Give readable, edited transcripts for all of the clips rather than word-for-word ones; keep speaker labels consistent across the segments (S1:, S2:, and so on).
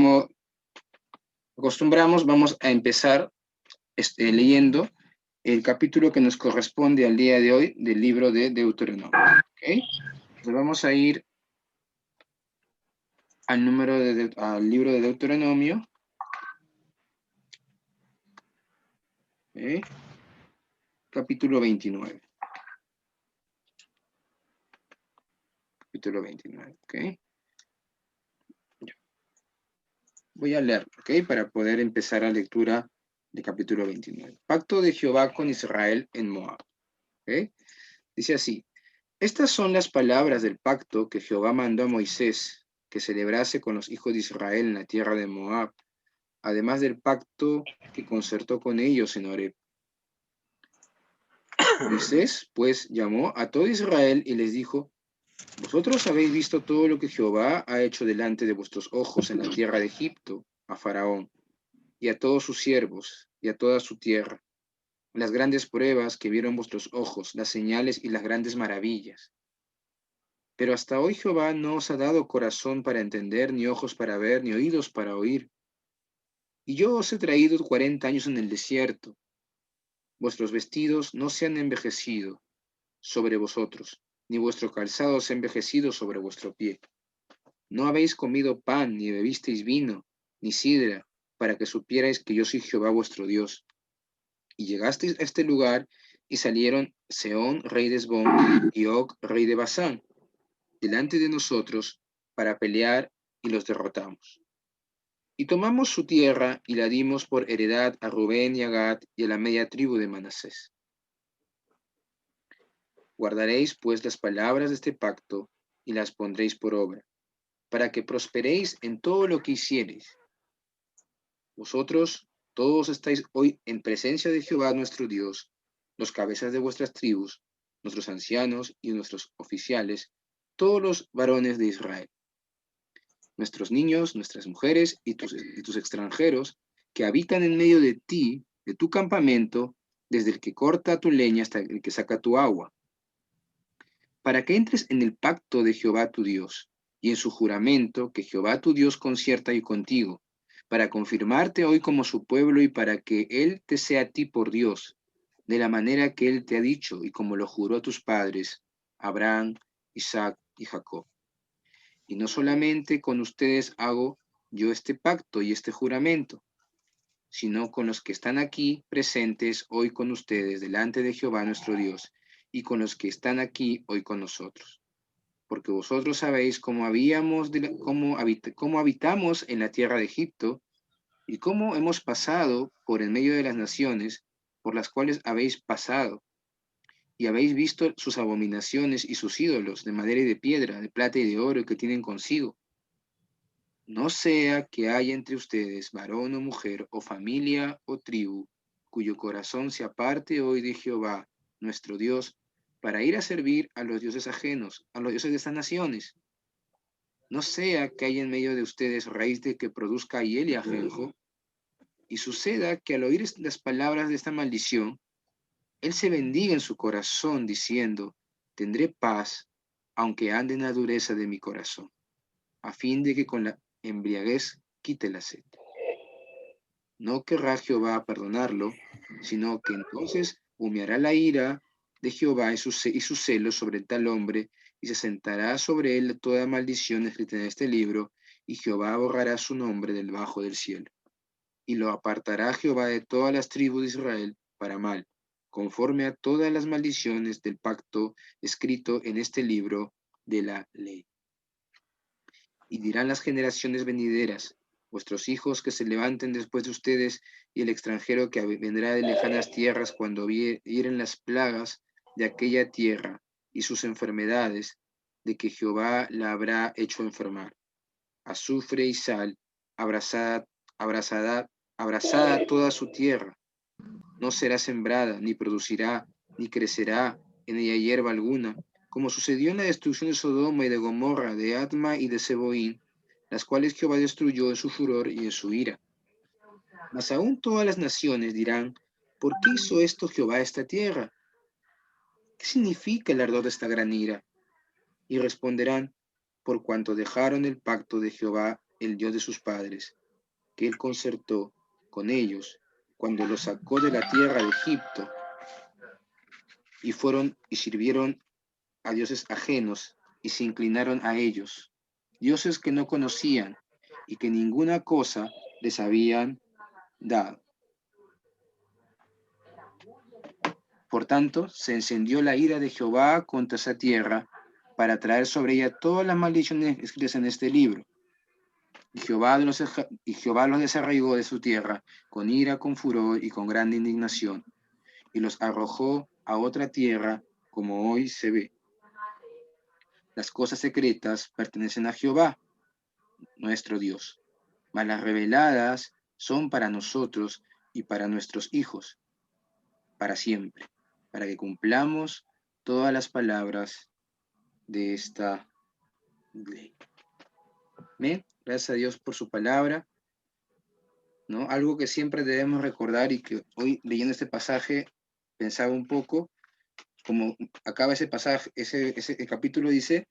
S1: como acostumbramos, vamos a empezar leyendo el capítulo que nos corresponde al día de hoy del libro de Deuteronomio. ¿Okay? Entonces vamos a ir al libro de Deuteronomio. ¿Okay? Capítulo 29. Capítulo 29, ¿ok? Voy a leer, ¿ok? Para poder empezar la lectura del capítulo 29. Pacto de Jehová con Israel en Moab, ¿ok? Dice así: estas son las palabras del pacto que Jehová mandó a Moisés que celebrase con los hijos de Israel en la tierra de Moab, además del pacto que concertó con ellos en Horeb. Moisés, pues, llamó a todo Israel y les dijo: vosotros habéis visto todo lo que Jehová ha hecho delante de vuestros ojos en la tierra de Egipto, a Faraón, y a todos sus siervos, y a toda su tierra, las grandes pruebas que vieron vuestros ojos, las señales y las grandes maravillas. Pero hasta hoy Jehová no os ha dado corazón para entender, ni ojos para ver, ni oídos para oír. Y yo os he traído 40 años en el desierto. Vuestros vestidos no se han envejecido sobre vosotros, ni vuestro calzado se ha envejecido sobre vuestro pie. No habéis comido pan, ni bebisteis vino, ni sidra, para que supierais que yo soy Jehová vuestro Dios. Y llegasteis a este lugar, y salieron Sehón, rey de Hesbón, y Og, rey de Basán, delante de nosotros, para pelear, y los derrotamos. Y tomamos su tierra, y la dimos por heredad a Rubén y a Gad, y a la media tribu de Manasés. Guardaréis, pues, las palabras de este pacto, y las pondréis por obra, para que prosperéis en todo lo que hiciereis. Vosotros todos estáis hoy en presencia de Jehová nuestro Dios, los cabezas de vuestras tribus, nuestros ancianos y nuestros oficiales, todos los varones de Israel, nuestros niños, nuestras mujeres y tus extranjeros que habitan en medio de ti, de tu campamento, desde el que corta tu leña hasta el que saca tu agua, para que entres en el pacto de Jehová tu Dios y en su juramento que Jehová tu Dios concierta y contigo, para confirmarte hoy como su pueblo y para que Él te sea a ti por Dios, de la manera que Él te ha dicho y como lo juró a tus padres, Abraham, Isaac y Jacob. Y no solamente con ustedes hago yo este pacto y este juramento, sino con los que están aquí presentes hoy con ustedes delante de Jehová nuestro Dios, y con los que están aquí hoy con nosotros. Porque vosotros sabéis cómo habitamos en la tierra de Egipto, y cómo hemos pasado por en medio de las naciones por las cuales habéis pasado, y habéis visto sus abominaciones y sus ídolos de madera y de piedra, de plata y de oro que tienen consigo. No sea que haya entre ustedes varón o mujer, o familia o tribu, cuyo corazón se aparte hoy de Jehová, nuestro Dios, para ir a servir a los dioses ajenos, a los dioses de estas naciones. No sea que haya en medio de ustedes raíz de que produzca hiel y ajenjo, y suceda que al oír las palabras de esta maldición, él se bendiga en su corazón, diciendo: tendré paz, aunque ande en la dureza de mi corazón, a fin de que con la embriaguez quite la sed. No querrá Jehová perdonarlo, sino que entonces humeará la ira de Jehová y su celo sobre tal hombre, y se sentará sobre él toda maldición escrita en este libro, y Jehová borrará su nombre del bajo del cielo. Y lo apartará Jehová de todas las tribus de Israel para mal, conforme a todas las maldiciones del pacto escrito en este libro de la ley. Y dirán las generaciones venideras: vuestros hijos que se levanten después de ustedes, y el extranjero que vendrá de lejanas tierras, cuando vieren las plagas de aquella tierra y sus enfermedades, de que Jehová la habrá hecho enfermar. Azufre y sal, abrazada toda su tierra. No será sembrada, ni producirá, ni crecerá en ella hierba alguna, como sucedió en la destrucción de Sodoma y de Gomorra, de Adma y de Seboín, las cuales Jehová destruyó en su furor y en su ira. Mas aún todas las naciones dirán: ¿por qué hizo esto Jehová a esta tierra? ¿Qué significa el ardor de esta gran ira? Y responderán: por cuanto dejaron el pacto de Jehová el Dios de sus padres, que él concertó con ellos cuando los sacó de la tierra de Egipto y fueron y sirvieron a dioses ajenos y se inclinaron a ellos, dioses que no conocían y que ninguna cosa les habían dado. Por tanto, se encendió la ira de Jehová contra esa tierra para traer sobre ella todas las maldiciones escritas en este libro. Y Jehová los desarraigó de su tierra con ira, con furor y con grande indignación, y los arrojó a otra tierra, como hoy se ve. Las cosas secretas pertenecen a Jehová, nuestro Dios, mas las reveladas son para nosotros y para nuestros hijos, para siempre, para que cumplamos todas las palabras de esta ley. Amén. Gracias a Dios por su palabra, ¿no? Algo que siempre debemos recordar y que hoy leyendo este pasaje pensaba un poco, como acaba ese pasaje, el capítulo dice,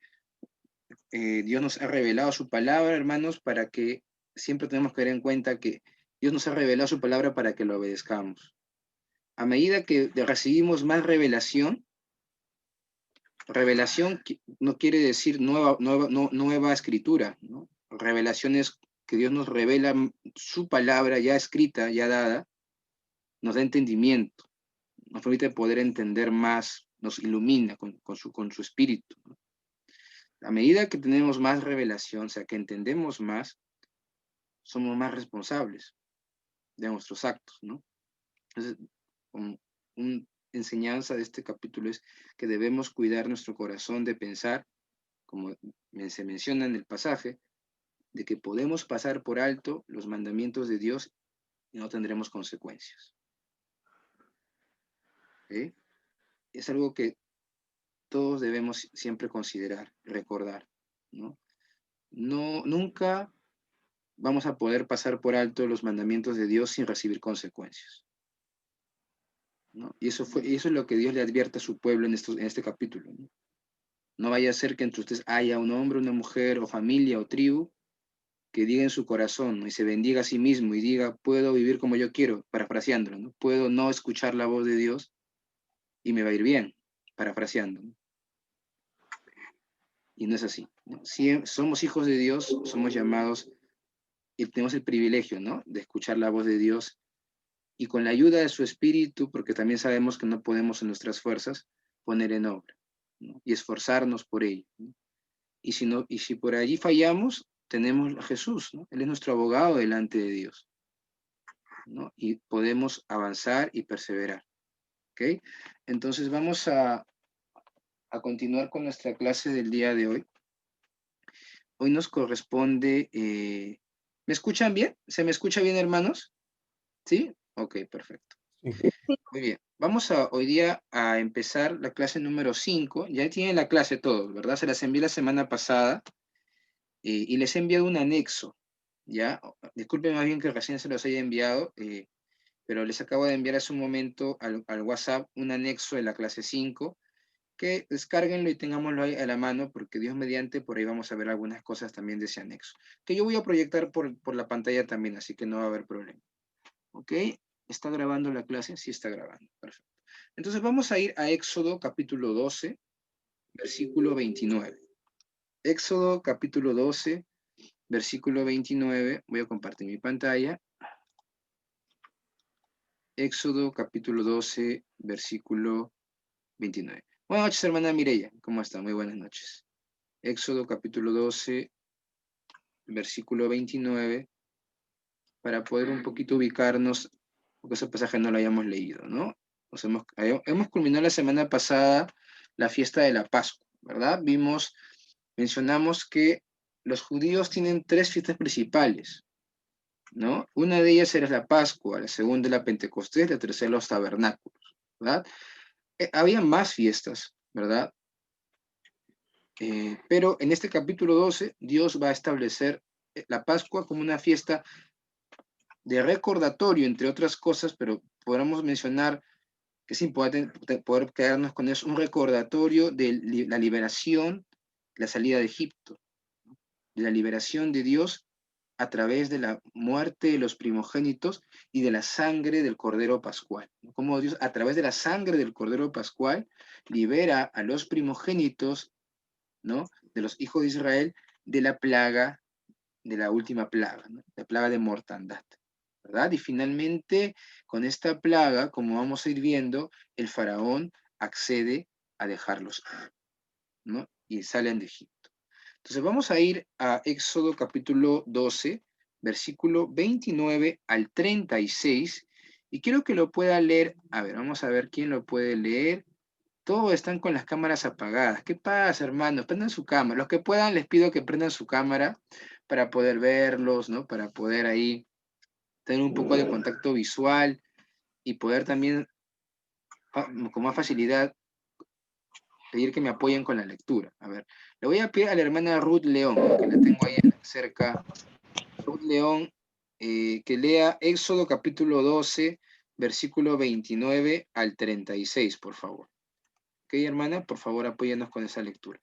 S1: Dios nos ha revelado su palabra, hermanos, para que siempre tenemos que tener en cuenta que Dios nos ha revelado su palabra para que lo obedezcamos. A medida que recibimos más revelación, revelación no quiere decir nueva escritura, ¿no? Revelación es que Dios nos revela su palabra ya escrita, ya dada, nos da entendimiento, nos permite poder entender más, nos ilumina con su espíritu, ¿no? A medida que tenemos más revelación, o sea, que entendemos más, somos más responsables de nuestros actos, ¿no? Entonces, una enseñanza de este capítulo es que debemos cuidar nuestro corazón de pensar, como se menciona en el pasaje, de que podemos pasar por alto los mandamientos de Dios y no tendremos consecuencias. ¿Okay? Es algo que todos debemos siempre considerar, recordar, ¿no? Nunca vamos a poder pasar por alto los mandamientos de Dios sin recibir consecuencias, ¿no? Y eso es lo que Dios le advierte a su pueblo en este capítulo, ¿no? No vaya a ser que entre ustedes haya un hombre, una mujer, o familia, o tribu, que diga en su corazón, ¿no? Y se bendiga a sí mismo y diga, puedo vivir como yo quiero, parafraseándolo, ¿no? Puedo no escuchar la voz de Dios y me va a ir bien, parafraseando, ¿no? Y no es así, ¿no? Si somos hijos de Dios, somos llamados y tenemos el privilegio, ¿no? De escuchar la voz de Dios y con la ayuda de su espíritu, porque también sabemos que no podemos en nuestras fuerzas poner en obra, ¿no? Y esforzarnos por ello, ¿no? Y si por allí fallamos, tenemos a Jesús, ¿no? Él es nuestro abogado delante de Dios, ¿no? Y podemos avanzar y perseverar, ¿ok? Entonces vamos a continuar con nuestra clase del día de hoy. Hoy nos corresponde, ¿me escuchan bien? ¿Se me escucha bien, hermanos? ¿Sí? Ok, perfecto. Muy bien. Vamos hoy día a empezar la clase número 5. Ya tienen la clase todos, ¿verdad? Se las envié la semana pasada y les he enviado un anexo, ¿ya? Disculpen más bien que recién se los haya enviado, pero les acabo de enviar hace un momento al WhatsApp un anexo de la clase 5, que descárguenlo y tengámoslo ahí a la mano, porque Dios mediante, por ahí vamos a ver algunas cosas también de ese anexo, que yo voy a proyectar por la pantalla también, así que no va a haber problema. ¿Ok? ¿Está grabando la clase? Sí está grabando. Perfecto. Entonces vamos a ir a Éxodo capítulo 12, versículo 29. Éxodo capítulo 12, versículo 29. Voy a compartir mi pantalla. Éxodo capítulo 12, versículo 29. Buenas noches, hermana Mireya. ¿Cómo está? Muy buenas noches. Éxodo capítulo 12, versículo 29, para poder un poquito ubicarnos, porque ese pasaje no lo hayamos leído, ¿no? Hemos culminado la semana pasada la fiesta de la Pascua, ¿verdad? Mencionamos que los judíos tienen tres fiestas principales, ¿no? Una de ellas era la Pascua, la segunda la Pentecostés, la tercera los tabernáculos, ¿verdad? Había más fiestas, ¿verdad? Pero en este capítulo 12, Dios va a establecer la Pascua como una fiesta de recordatorio, entre otras cosas, pero podemos mencionar que es importante poder quedarnos con eso, un recordatorio de la liberación, la salida de Egipto, de la liberación de Dios a través de la muerte de los primogénitos y de la sangre del Cordero Pascual. Como Dios, a través de la sangre del Cordero Pascual, libera a los primogénitos, ¿no?, de los hijos de Israel de la plaga, de la última plaga, ¿no?, la plaga de mortandad, ¿verdad? Y finalmente, con esta plaga, como vamos a ir viendo, el faraón accede a dejarlos, ¿no?, y salen de Egipto. Entonces vamos a ir a Éxodo capítulo 12, versículo 29 al 36, y quiero que lo pueda leer. A ver, vamos a ver quién lo puede leer. Todos están con las cámaras apagadas. ¿Qué pasa, hermanos? Prendan su cámara. Los que puedan, les pido que prendan su cámara para poder verlos, ¿no? Para poder ahí tener un poco de contacto visual y poder también, con más facilidad, pedir que me apoyen con la lectura. A ver, le voy a pedir a la hermana Ruth León, que la tengo ahí cerca. Ruth León, que lea Éxodo capítulo 12, versículo 29 al 36, por favor. Ok, hermana, por favor, apóyanos con esa lectura.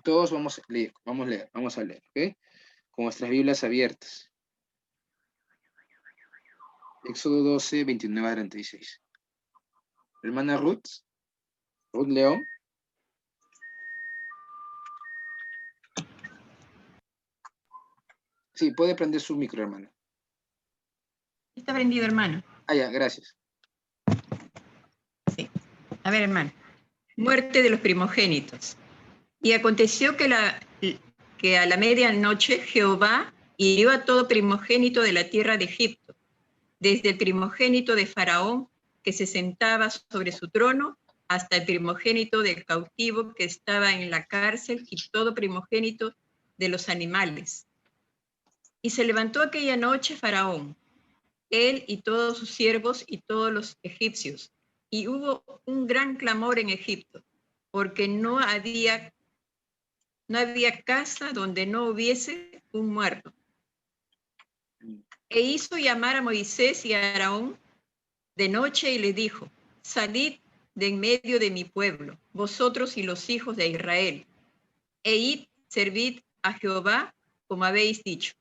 S1: Todos vamos a leer, vamos a leer, ¿ok? Con nuestras Biblias abiertas. Éxodo 12, 29 a 36. Hermana Ruth León. Sí, puede prender su micro, hermana.
S2: Está prendido, hermano.
S1: Ah, ya, gracias.
S2: Sí. A ver, hermano. Muerte de los primogénitos. Y aconteció que a la medianoche Jehová hirió a todo primogénito de la tierra de Egipto, desde el primogénito de Faraón, que se sentaba sobre su trono, hasta el primogénito del cautivo que estaba en la cárcel, y todo primogénito de los animales. Y se levantó aquella noche Faraón, él y todos sus siervos y todos los egipcios, y hubo un gran clamor en Egipto, porque no había casa donde no hubiese un muerto. E hizo llamar a Moisés y a Aarón de noche y les dijo: salid de en medio de mi pueblo, vosotros y los hijos de Israel, e id, servid a Jehová como habéis dicho.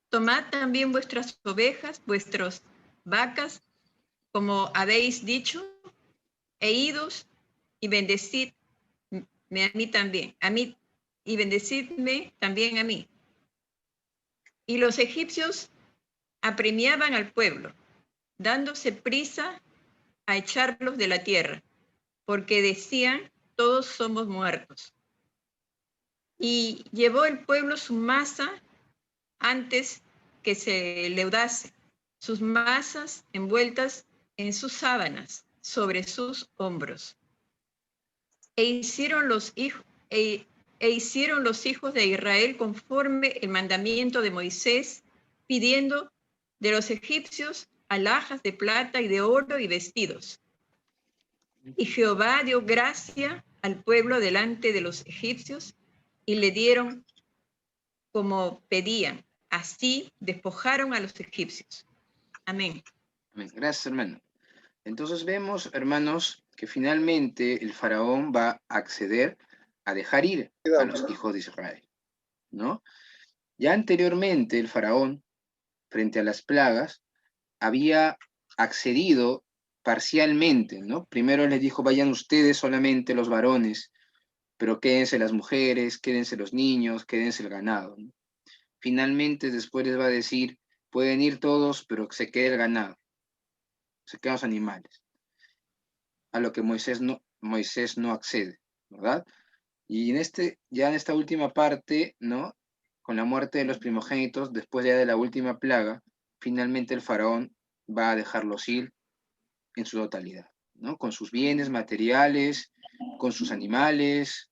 S2: Tomad también vuestras ovejas, vuestras vacas, como habéis dicho, e idos y bendecidme a mí también, y bendecidme también a mí. Y los egipcios apremiaban al pueblo, dándose prisa a echarlos de la tierra, porque decían: todos somos muertos. Y llevó el pueblo su masa antes que se leudase, sus masas envueltas en sus sábanas sobre sus hombros. E hicieron los hijos de Israel conforme el mandamiento de Moisés, pidiendo de los egipcios alhajas de plata y de oro y vestidos. Y Jehová dio gracia al pueblo delante de los egipcios, y le dieron como pedían. Así despojaron a los egipcios. Amén.
S1: Amén. Gracias, hermano. Entonces vemos, hermanos, que finalmente el faraón va a acceder a dejar ir a los hijos de Israel, ¿no? Ya anteriormente el faraón, frente a las plagas, había accedido parcialmente, ¿no? Primero les dijo: vayan ustedes solamente los varones, pero quédense las mujeres, quédense los niños, quédense el ganado, ¿no? Finalmente después les va a decir: pueden ir todos, pero que se quede el ganado, se quedan los animales. A lo que Moisés no accede, ¿verdad? Y ya en esta última parte, ¿no?, con la muerte de los primogénitos, después ya de la última plaga, finalmente el faraón va a dejarlos ir en su totalidad, ¿no? Con sus bienes materiales, con sus animales,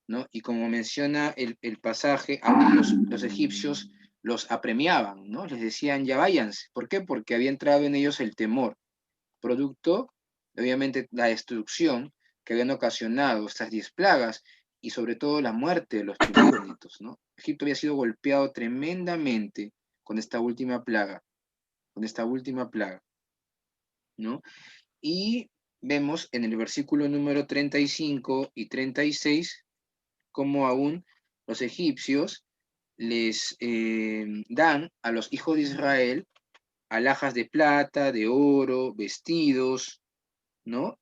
S1: ¿no? Y como menciona el pasaje, aún los egipcios los apremiaban, ¿no? Les decían: ya váyanse. ¿Por qué? Porque había entrado en ellos el temor, producto, obviamente, la destrucción que habían ocasionado estas 10 plagas y sobre todo la muerte de los primogénitos, ¿no? Egipto había sido golpeado tremendamente con esta última plaga, ¿no? Y vemos en el versículo número 35 y 36 cómo aún los egipcios les dan a los hijos de Israel alhajas de plata, de oro, vestidos, ¿no?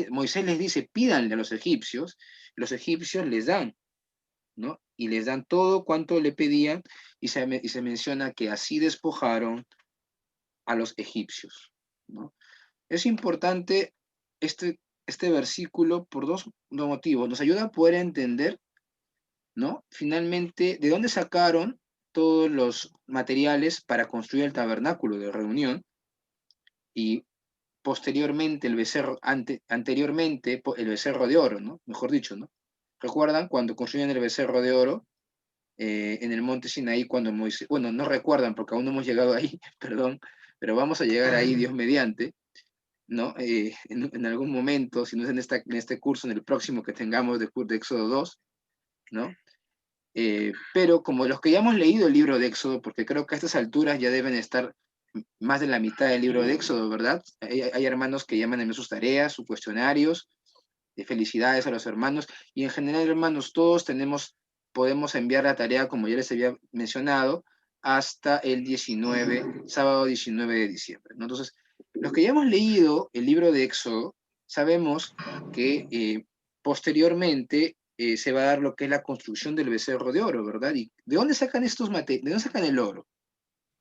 S1: Moisés les dice, pídanle a los egipcios les dan, ¿no? Y les dan todo cuanto le pedían, y se menciona que así despojaron a los egipcios, ¿no? Es importante este versículo por dos motivos. Nos ayuda a poder entender, ¿no? Finalmente, ¿de dónde sacaron todos los materiales para construir el tabernáculo de reunión? Y posteriormente anteriormente el becerro de oro, ¿no? Mejor dicho, ¿no? ¿Recuerdan cuando construyen el becerro de oro en el monte Sinaí cuando Moisés, bueno, no recuerdan porque aún no hemos llegado ahí, perdón, pero vamos a llegar ahí, Dios mediante, ¿no? En algún momento, si no es en este curso, en el próximo que tengamos de Éxodo 2, ¿no? Pero como los que ya hemos leído el libro de Éxodo, porque creo que a estas alturas ya deben estar más de la mitad del libro de Éxodo, ¿verdad? Hay hermanos que llaman en sus tareas, sus cuestionarios, de felicidades a los hermanos, y en general, hermanos, todos podemos enviar la tarea, como ya les había mencionado, hasta el sábado 19 de diciembre, ¿no? Entonces, los que ya hemos leído el libro de Éxodo, sabemos que posteriormente se va a dar lo que es la construcción del becerro de oro, ¿verdad? ¿Y de dónde sacan estos materiales? ¿De dónde sacan el oro?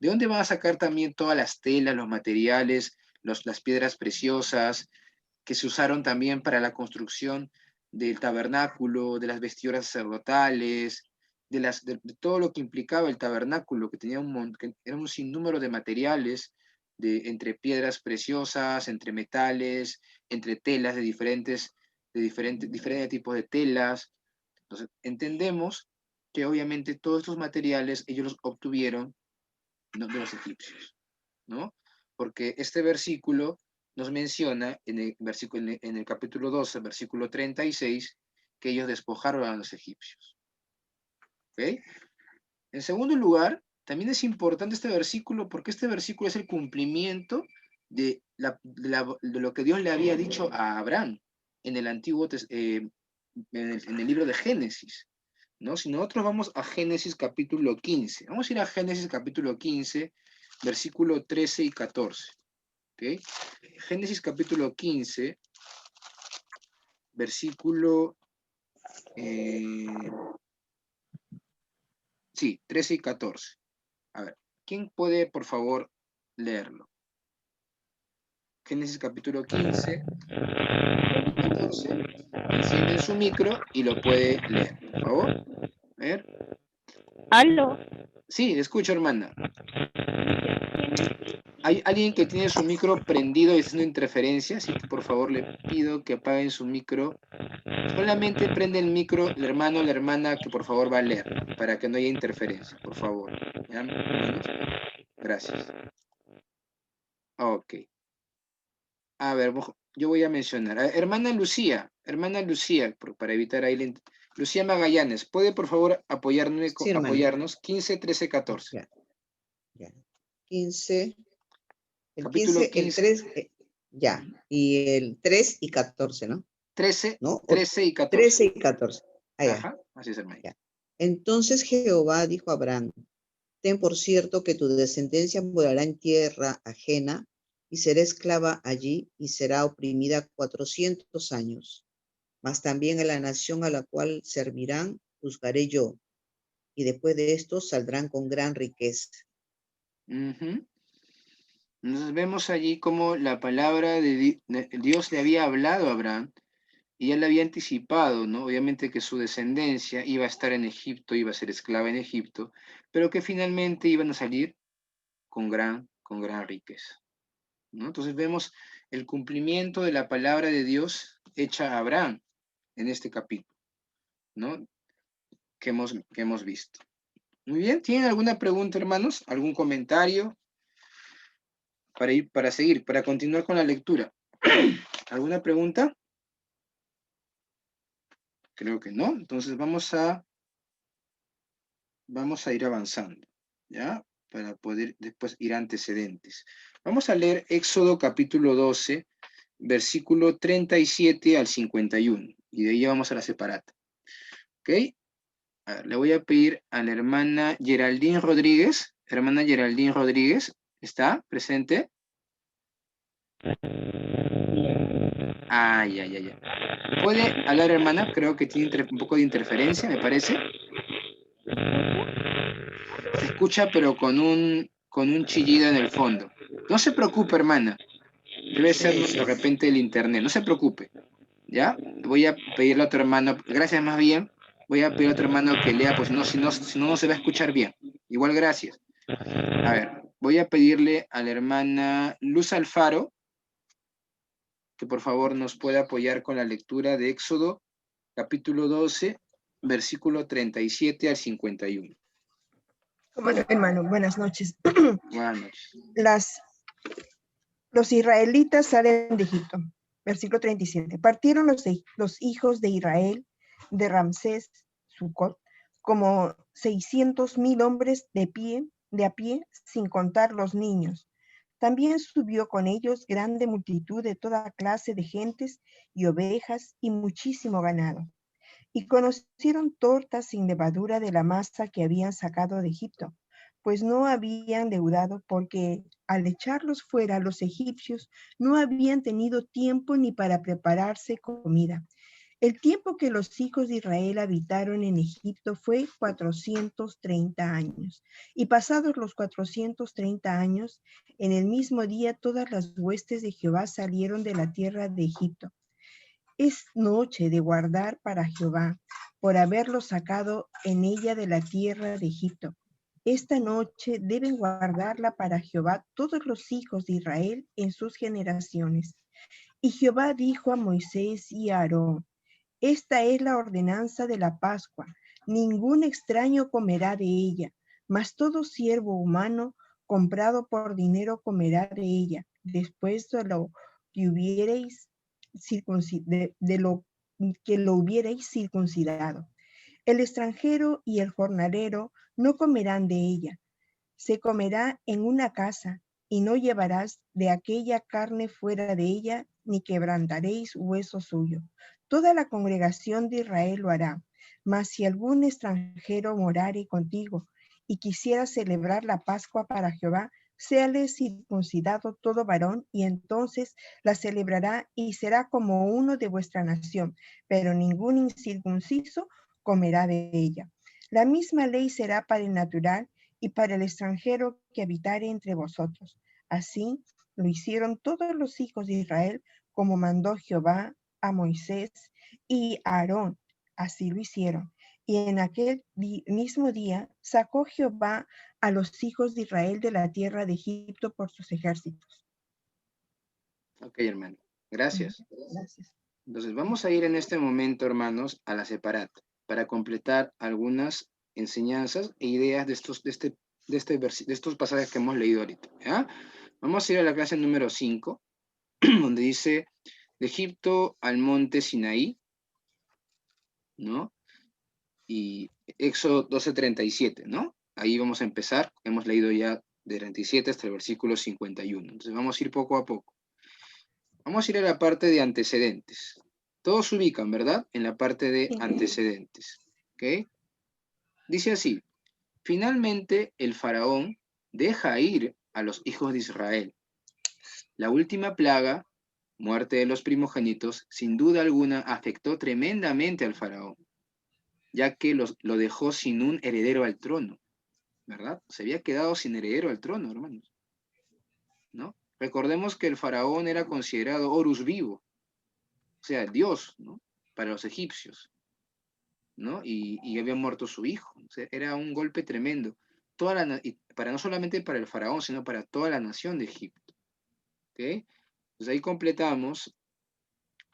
S1: ¿De dónde van a sacar también todas las telas, los materiales, las piedras preciosas que se usaron también para la construcción del tabernáculo, de las vestiduras sacerdotales, de todo lo que implicaba el tabernáculo, que que era un sinnúmero de materiales, entre piedras preciosas, entre metales, entre telas diferentes tipos de telas? Entonces, entendemos que obviamente todos estos materiales ellos los obtuvieron, ¿no?, de los egipcios, ¿no? Porque este versículo nos menciona en el capítulo 12, versículo 36, que ellos despojaron a los egipcios. ¿Ok? En segundo lugar, también es importante este versículo porque este versículo es el cumplimiento de lo que Dios le había dicho a Abraham en el en el libro de Génesis, ¿no? Si nosotros vamos a Génesis capítulo 15, vamos a ir a Génesis capítulo 15, versículo 13 y 14. ¿Okay? Génesis capítulo 15, versículo 13 y 14. A ver, ¿quién puede, por favor, leerlo? Génesis capítulo 15, 14. Enciende su micro y lo puede leer, por favor. A ver.
S3: ¿Aló?
S1: Sí, le escucho, hermana. Hay alguien que tiene su micro prendido y haciendo interferencia, así que por favor le pido que apaguen su micro. Solamente prende el micro el hermano o la hermana que por favor va a leer, para que no haya interferencia, por favor. ¿Ya, hermanos? Gracias. Ok. A ver, yo voy a mencionar. Hermana Lucía, para evitar ahí Lucía Magallanes, ¿puede por favor apoyarnos?
S4: Sí, hermano.
S1: Apoyarnos? 15, 13, 14.
S4: Ya. 15. El
S1: Capítulo
S4: 15, el 3, ya. Y el 3 y 14, ¿no?
S1: 13,
S4: ¿No?
S1: 13 y 14.
S4: 13 y 14. Ah, ya.
S1: Ajá, así es, hermano.
S4: Ya. Entonces Jehová dijo a Abraham: ten por cierto que tu descendencia morará en tierra ajena y será esclava allí y será oprimida 400 años. Mas también a la nación a la cual servirán juzgaré yo, y después de esto saldrán con gran riqueza.
S1: Entonces vemos allí como la palabra de Dios le había hablado a Abraham y él le había anticipado, ¿no? Obviamente que su descendencia iba a estar en Egipto, iba a ser esclava en Egipto, pero que finalmente iban a salir con gran riqueza, ¿no? Entonces vemos el cumplimiento de la palabra de Dios hecha a Abraham en este capítulo, ¿no? Que hemos visto. Muy bien, ¿tienen alguna pregunta, hermanos? ¿Algún comentario? Para continuar con la lectura. ¿Alguna pregunta? Creo que no. Entonces vamos a ir avanzando, ¿ya? Para poder después ir a antecedentes. Vamos a leer Éxodo capítulo 12, versículo 37 al 51. Y de ahí vamos a la separata. ¿Ok? A ver, le voy a pedir a la hermana Geraldine Rodríguez. Hermana Geraldine Rodríguez, ¿está presente? Ah, ya, ya, ya. ¿Puede hablar, hermana? Creo que tiene un poco de interferencia, me parece. Se escucha, pero con un chillido en el fondo. No se preocupe, hermana. Debe ser de repente el internet. No se preocupe. ¿Ya? Voy a pedirle a otro hermano, gracias más bien. Voy a pedir a otro hermano que lea, pues no, si no, no se va a escuchar bien. Igual, gracias. A ver, voy a pedirle a la hermana Luz Alfaro que por favor nos pueda apoyar con la lectura de Éxodo, capítulo 12, versículo 37 al 51.
S5: Bueno, hermano, buenas noches.
S1: Buenas noches.
S5: Los israelitas salen de Egipto. Versículo 37. Partieron los hijos de Israel de Ramsés, Sucot, como 600,000 hombres de a pie, sin contar los niños. También subió con ellos grande multitud de toda clase de gentes y ovejas y muchísimo ganado. Y conocieron tortas sin levadura de la masa que habían sacado de Egipto, pues no habían leudado, porque al echarlos fuera los egipcios no habían tenido tiempo ni para prepararse comida. El tiempo que los hijos de Israel habitaron en Egipto fue 430 años. Y pasados los 430 años, en el mismo día todas las huestes de Jehová salieron de la tierra de Egipto. Es noche de guardar para Jehová, por haberlo sacado en ella de la tierra de Egipto. Esta noche deben guardarla para Jehová todos los hijos de Israel en sus generaciones. Y Jehová dijo a Moisés y a Aarón: esta es la ordenanza de la Pascua. Ningún extraño comerá de ella, mas todo siervo humano comprado por dinero comerá de ella, después de lo que hubiereis circuncidado. El extranjero y el jornalero no comerán de ella. Se comerá en una casa, y no llevarás de aquella carne fuera de ella, ni quebrantaréis hueso suyo. Toda la congregación de Israel lo hará. Mas si algún extranjero morare contigo y quisiera celebrar la Pascua para Jehová, séale circuncidado todo varón, y entonces la celebrará y será como uno de vuestra nación, pero ningún incircunciso comerá de ella. La misma ley será para el natural y para el extranjero que habitare entre vosotros. Así lo hicieron todos los hijos de Israel, como mandó Jehová a Moisés y a Aarón. Así lo hicieron. Y en aquel mismo día sacó Jehová a los hijos de Israel de la tierra de Egipto por sus ejércitos.
S1: Ok, hermano. Gracias.
S5: Gracias.
S1: Entonces, vamos a ir en este momento, hermanos, a la separat, para completar algunas enseñanzas e ideas de estos pasajes que hemos leído ahorita. ¿Ya? Vamos a ir a la clase número 5, donde dice, de Egipto al monte Sinaí, ¿no? Y Éxodo 12:37, ¿no? Ahí vamos a empezar. Hemos leído ya de 37 hasta el versículo 51. Entonces, vamos a ir poco a poco. Vamos a ir a la parte de antecedentes. Todos se ubican, ¿verdad? En la parte de antecedentes. ¿Ok? Dice así: finalmente el faraón deja ir a los hijos de Israel. La última plaga, muerte de los primogénitos, sin duda alguna afectó tremendamente al faraón, ya que lo dejó sin un heredero al trono, ¿verdad? Se había quedado sin heredero al trono, hermanos, ¿no? Recordemos que el faraón era considerado Horus vivo, o sea, Dios, ¿no? Para los egipcios, ¿no? Y había muerto su hijo. O sea, era un golpe tremendo. Y para no solamente para el faraón, sino para toda la nación de Egipto. ¿Ok? Entonces ahí completamos.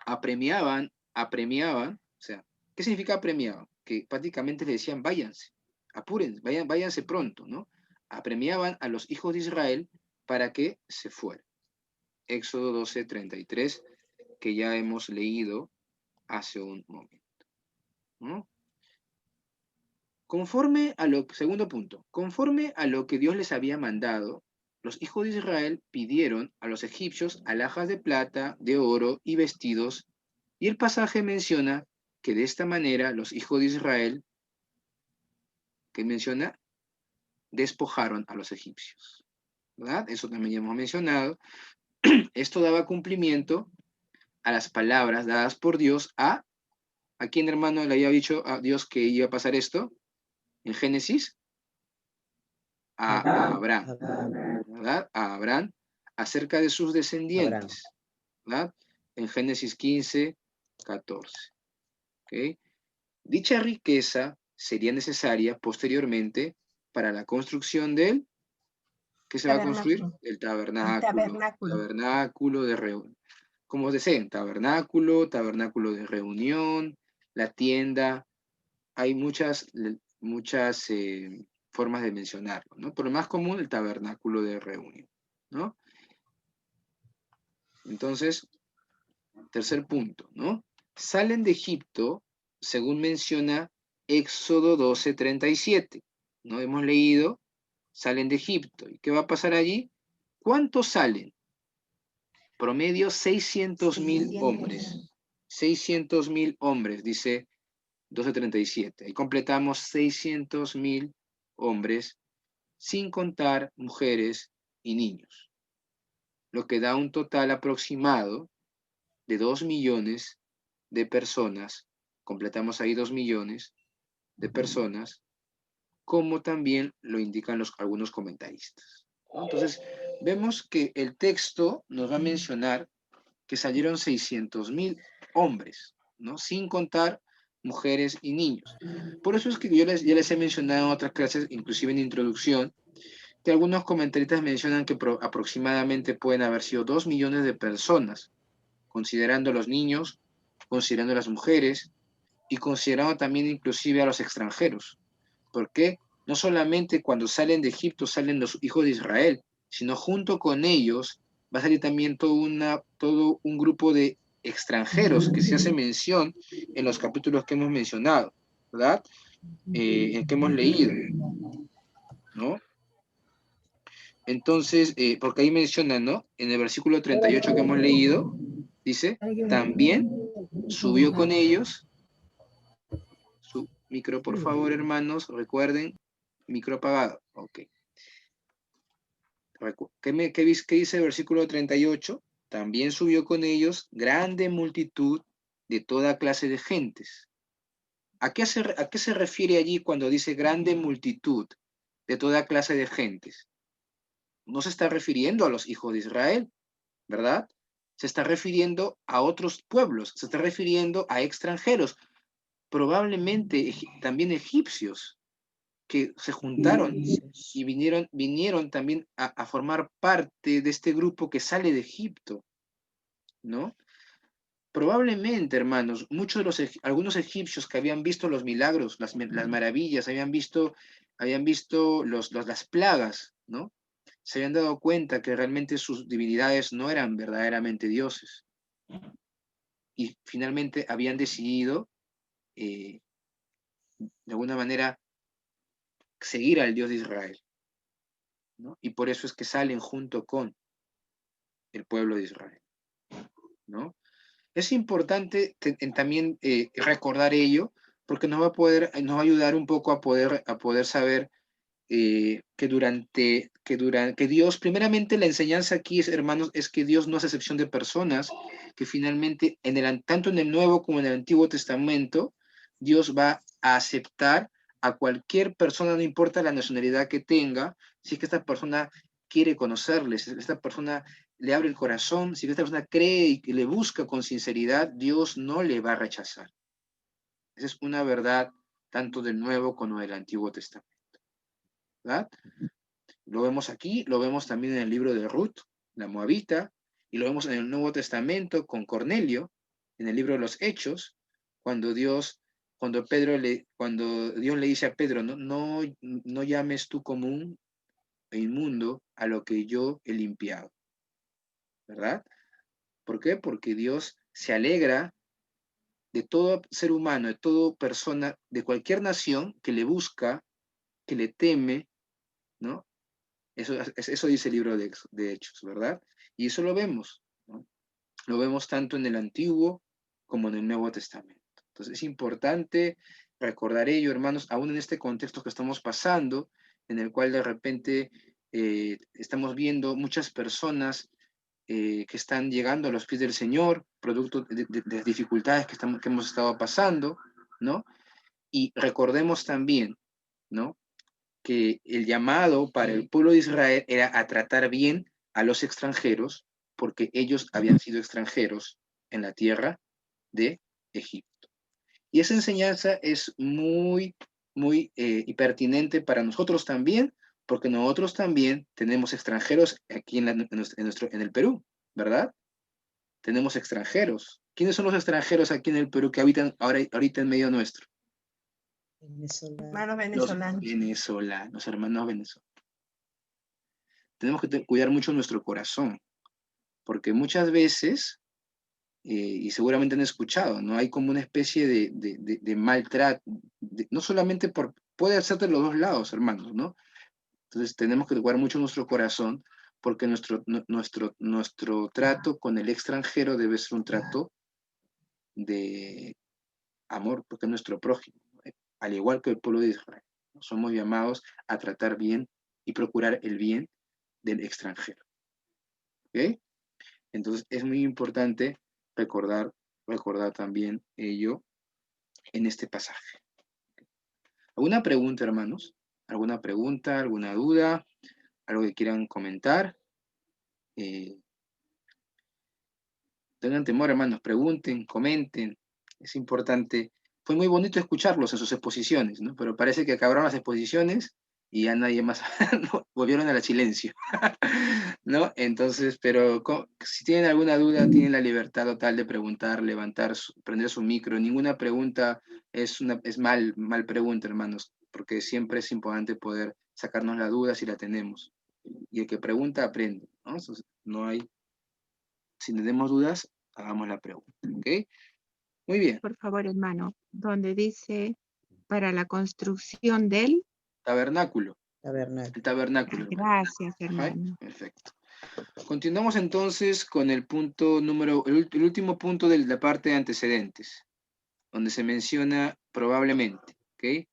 S1: Apremiaban, o sea, ¿qué significa apremiaban? Que prácticamente le decían, váyanse, apúrense, váyanse pronto, ¿no? Apremiaban a los hijos de Israel para que se fueran. Éxodo 12:33, que ya hemos leído hace un momento, ¿no? Segundo punto, conforme a lo que Dios les había mandado, los hijos de Israel pidieron a los egipcios alhajas de plata, de oro y vestidos, y el pasaje menciona que de esta manera los hijos de Israel que menciona, despojaron a los egipcios, ¿verdad? Eso también ya hemos mencionado. Esto daba cumplimiento a las palabras dadas por Dios ¿a quién, hermano, le había dicho a Dios que iba a pasar esto? En Génesis, a Abraham, ¿verdad? A Abraham, acerca de sus descendientes, ¿verdad? En Génesis 15, 14. ¿Ok? Dicha riqueza sería necesaria posteriormente para la construcción del, ¿qué se va a construir?
S5: Tabernáculo.
S1: El
S5: El
S1: tabernáculo,
S5: tabernáculo.
S1: tabernáculo de reunión, como deseen, tabernáculo, tabernáculo de reunión, la tienda, hay muchas formas de mencionarlo, ¿no? Pero lo más común, el tabernáculo de reunión, ¿no? Entonces, tercer punto, ¿no? Salen de Egipto, según menciona Éxodo 12:37, ¿no? Hemos leído, salen de Egipto. ¿Y qué va a pasar allí? ¿Cuántos salen? Promedio 600.000 hombres. 600.000 hombres, dice 12:37. Ahí completamos 600.000 hombres, sin contar mujeres y niños, lo que da un total aproximado de 2 millones de personas. Completamos ahí 2 millones de personas, como también lo indican algunos comentaristas, ¿no? Entonces, vemos que el texto nos va a mencionar que salieron 600.000 hombres, ¿no? Sin contar mujeres y niños. Por eso es que yo ya les he mencionado en otras clases, inclusive en introducción, que algunos comentaristas mencionan que aproximadamente pueden haber sido 2 millones de personas, considerando los niños, considerando las mujeres y considerando también inclusive a los extranjeros. ¿Por qué? No solamente cuando salen de Egipto salen los hijos de Israel, sino junto con ellos va a salir también todo un grupo de extranjeros que se hace mención en los capítulos que hemos mencionado, ¿verdad? En que hemos leído, ¿no? Entonces, porque ahí menciona, ¿no? En el versículo 38 que hemos leído, dice, también subió con ellos, su micro, por favor, hermanos, recuerden, micro apagado, ok. ¿Qué dice el versículo 38? También subió con ellos grande multitud de toda clase de gentes. ¿A qué se refiere allí cuando dice grande multitud de toda clase de gentes? No se está refiriendo a los hijos de Israel, ¿verdad? Se está refiriendo a otros pueblos, se está refiriendo a extranjeros, probablemente también egipcios, que se juntaron y vinieron también a formar parte de este grupo que sale de Egipto, ¿no? Probablemente, hermanos, algunos egipcios que habían visto los milagros, las maravillas, habían visto las plagas, ¿no? Se habían dado cuenta que realmente sus divinidades no eran verdaderamente dioses. Y finalmente habían decidido, de alguna manera, seguir al Dios de Israel, ¿no? Y por eso es que salen junto con el pueblo de Israel, ¿no? Es importante también recordar ello, porque nos va a ayudar un poco a poder saber que Dios, primeramente la enseñanza aquí, hermanos, es que Dios no hace excepción de personas, que finalmente, tanto en el Nuevo como en el Antiguo Testamento, Dios va a aceptar a cualquier persona, no importa la nacionalidad que tenga, si es que esta persona quiere conocerle, si esta persona le abre el corazón, si esta persona cree y le busca con sinceridad, Dios no le va a rechazar. Esa es una verdad tanto del Nuevo como del Antiguo Testamento, ¿verdad? Lo vemos aquí, lo vemos también en el libro de Ruth, la Moabita, y lo vemos en el Nuevo Testamento con Cornelio, en el libro de los Hechos, cuando Dios le dice a Pedro, no llames tú común e inmundo a lo que yo he limpiado, ¿verdad? ¿Por qué? Porque Dios se alegra de todo ser humano, de toda persona, de cualquier nación que le busca, que le teme, ¿no? Eso dice el libro de Hechos, ¿verdad? Y eso lo vemos, ¿no? Lo vemos tanto en el Antiguo como en el Nuevo Testamento. Entonces es importante recordar ello, hermanos, aún en este contexto que estamos pasando, en el cual de repente estamos viendo muchas personas que están llegando a los pies del Señor, producto de las dificultades que hemos estado pasando, ¿no? Y recordemos también, ¿no? Que el llamado para el pueblo de Israel era a tratar bien a los extranjeros, porque ellos habían sido extranjeros en la tierra de Egipto. Y esa enseñanza es muy y pertinente para nosotros también, porque nosotros también tenemos extranjeros aquí en el Perú, ¿verdad? Tenemos extranjeros. ¿Quiénes son los extranjeros aquí en el Perú que habitan ahorita en medio nuestro?
S5: Hermanos
S1: Los
S5: venezolanos.
S1: venezolanos, hermanos venezolanos. Tenemos que cuidar mucho nuestro corazón, porque muchas veces, y seguramente han escuchado, ¿no? Hay como una especie de maltrato, no solamente puede ser de los dos lados, hermanos, ¿no? Entonces tenemos que cuidar mucho nuestro corazón, porque nuestro trato con el extranjero debe ser un trato de amor, porque es nuestro prójimo, al igual que el pueblo de Israel. Somos llamados a tratar bien y procurar el bien del extranjero. ¿Ok? Entonces es muy importante recordar también ello en este pasaje. ¿Alguna pregunta, hermanos? ¿Alguna pregunta, alguna duda? ¿Algo que quieran comentar? Tengan temor, hermanos, pregunten, comenten. Es importante. Fue muy bonito escucharlos en sus exposiciones, ¿no? Pero parece que acabaron las exposiciones y ya nadie más, no, volvieron al silencio, ¿no? Entonces, pero si tienen alguna duda, tienen la libertad total de preguntar, levantar, prender su micro. Ninguna pregunta es mal pregunta, hermanos, porque siempre es importante poder sacarnos la duda si la tenemos. Y el que pregunta, aprende, ¿no? Entonces, no hay, si tenemos dudas, hagamos la pregunta, ¿ok? Muy bien.
S3: Por favor, hermano, donde dice para la construcción del...
S1: Tabernáculo.
S4: Tabernáculo.
S1: El tabernáculo.
S3: Gracias,
S1: Ajá,
S3: hermano.
S1: perfecto. Continuamos entonces con el punto el último punto de la parte de antecedentes, donde se menciona probablemente, ¿ok?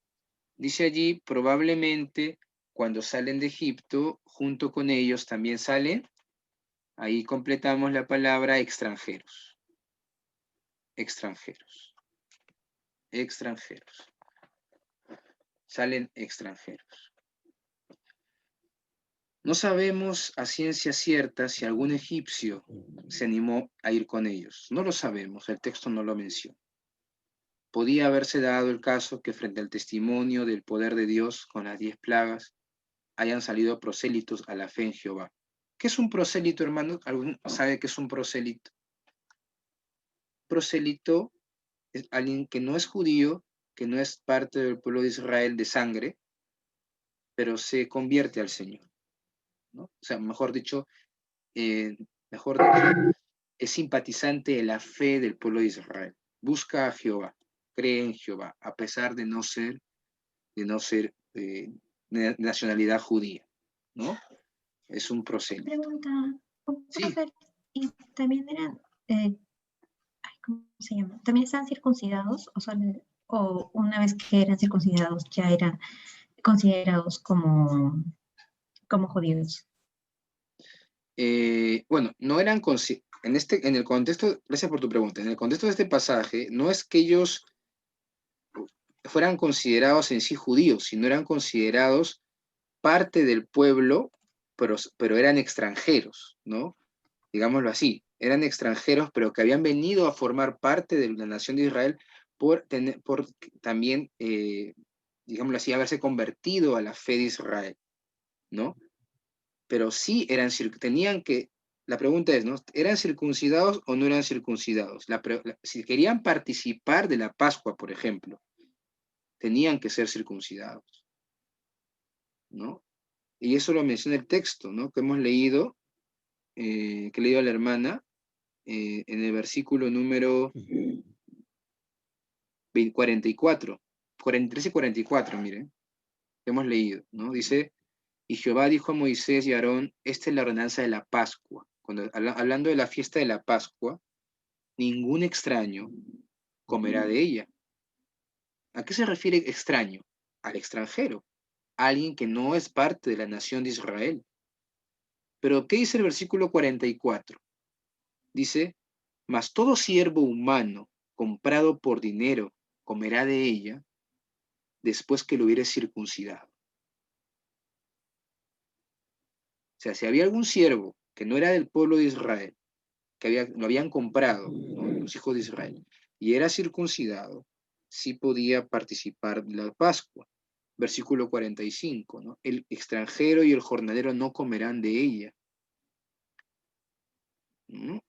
S1: Dice allí, probablemente cuando salen de Egipto, junto con ellos también salen, ahí completamos la palabra extranjeros. Extranjeros. Extranjeros. Salen extranjeros. No sabemos a ciencia cierta si algún egipcio se animó a ir con ellos. No lo sabemos, el texto no lo menciona. Podía haberse dado el caso que frente al testimonio del poder de Dios con las 10 plagas hayan salido prosélitos a la fe en Jehová. ¿Qué es un prosélito, hermano? ¿Alguno sabe qué es un prosélito? Prosélito es alguien que no es judío, que no es parte del pueblo de Israel de sangre, pero se convierte al Señor, ¿no? O sea, mejor dicho, es simpatizante de la fe del pueblo de Israel. Busca a Jehová, cree en Jehová, a pesar de no ser de nacionalidad judía, ¿no? Es un prosélito.
S6: Pregunta, un
S1: Sí,
S6: profe, ¿y también eran, cómo se llama? ¿También estaban circuncidados o una vez que eran circuncidados ya eran considerados como judíos?
S1: bueno, no eran en el contexto, gracias por tu pregunta, en el contexto de este pasaje, no es que ellos fueran considerados en sí judíos, sino eran considerados parte del pueblo, pero eran extranjeros, ¿no? Digámoslo así, eran extranjeros, pero que habían venido a formar parte de la nación de Israel por también, digámoslo así, haberse convertido a la fe de Israel, ¿no? Pero sí tenían que, la pregunta es, ¿no? ¿Eran circuncidados o no eran circuncidados? Si querían participar de la Pascua, por ejemplo, tenían que ser circuncidados, ¿no? Y eso lo menciona el texto, ¿no? Que hemos leído, que he leído a la hermana, en el versículo número 44, 43 y 44, miren, que hemos leído, ¿no? Dice, y Jehová dijo a Moisés y a Aarón, esta es la ordenanza de la Pascua. Hablando de la fiesta de la Pascua, ningún extraño comerá de ella. ¿A qué se refiere extraño? Al extranjero, alguien que no es parte de la nación de Israel. Pero ¿qué dice el versículo 44? Dice, mas todo siervo humano comprado por dinero comerá de ella después que lo hubiere circuncidado. O sea, si había algún siervo que no era del pueblo de Israel, lo habían comprado, ¿no?, los hijos de Israel, y era circuncidado, sí podía participar de la Pascua. Versículo 45, ¿no? El extranjero y el jornalero no comerán de ella. ¿No?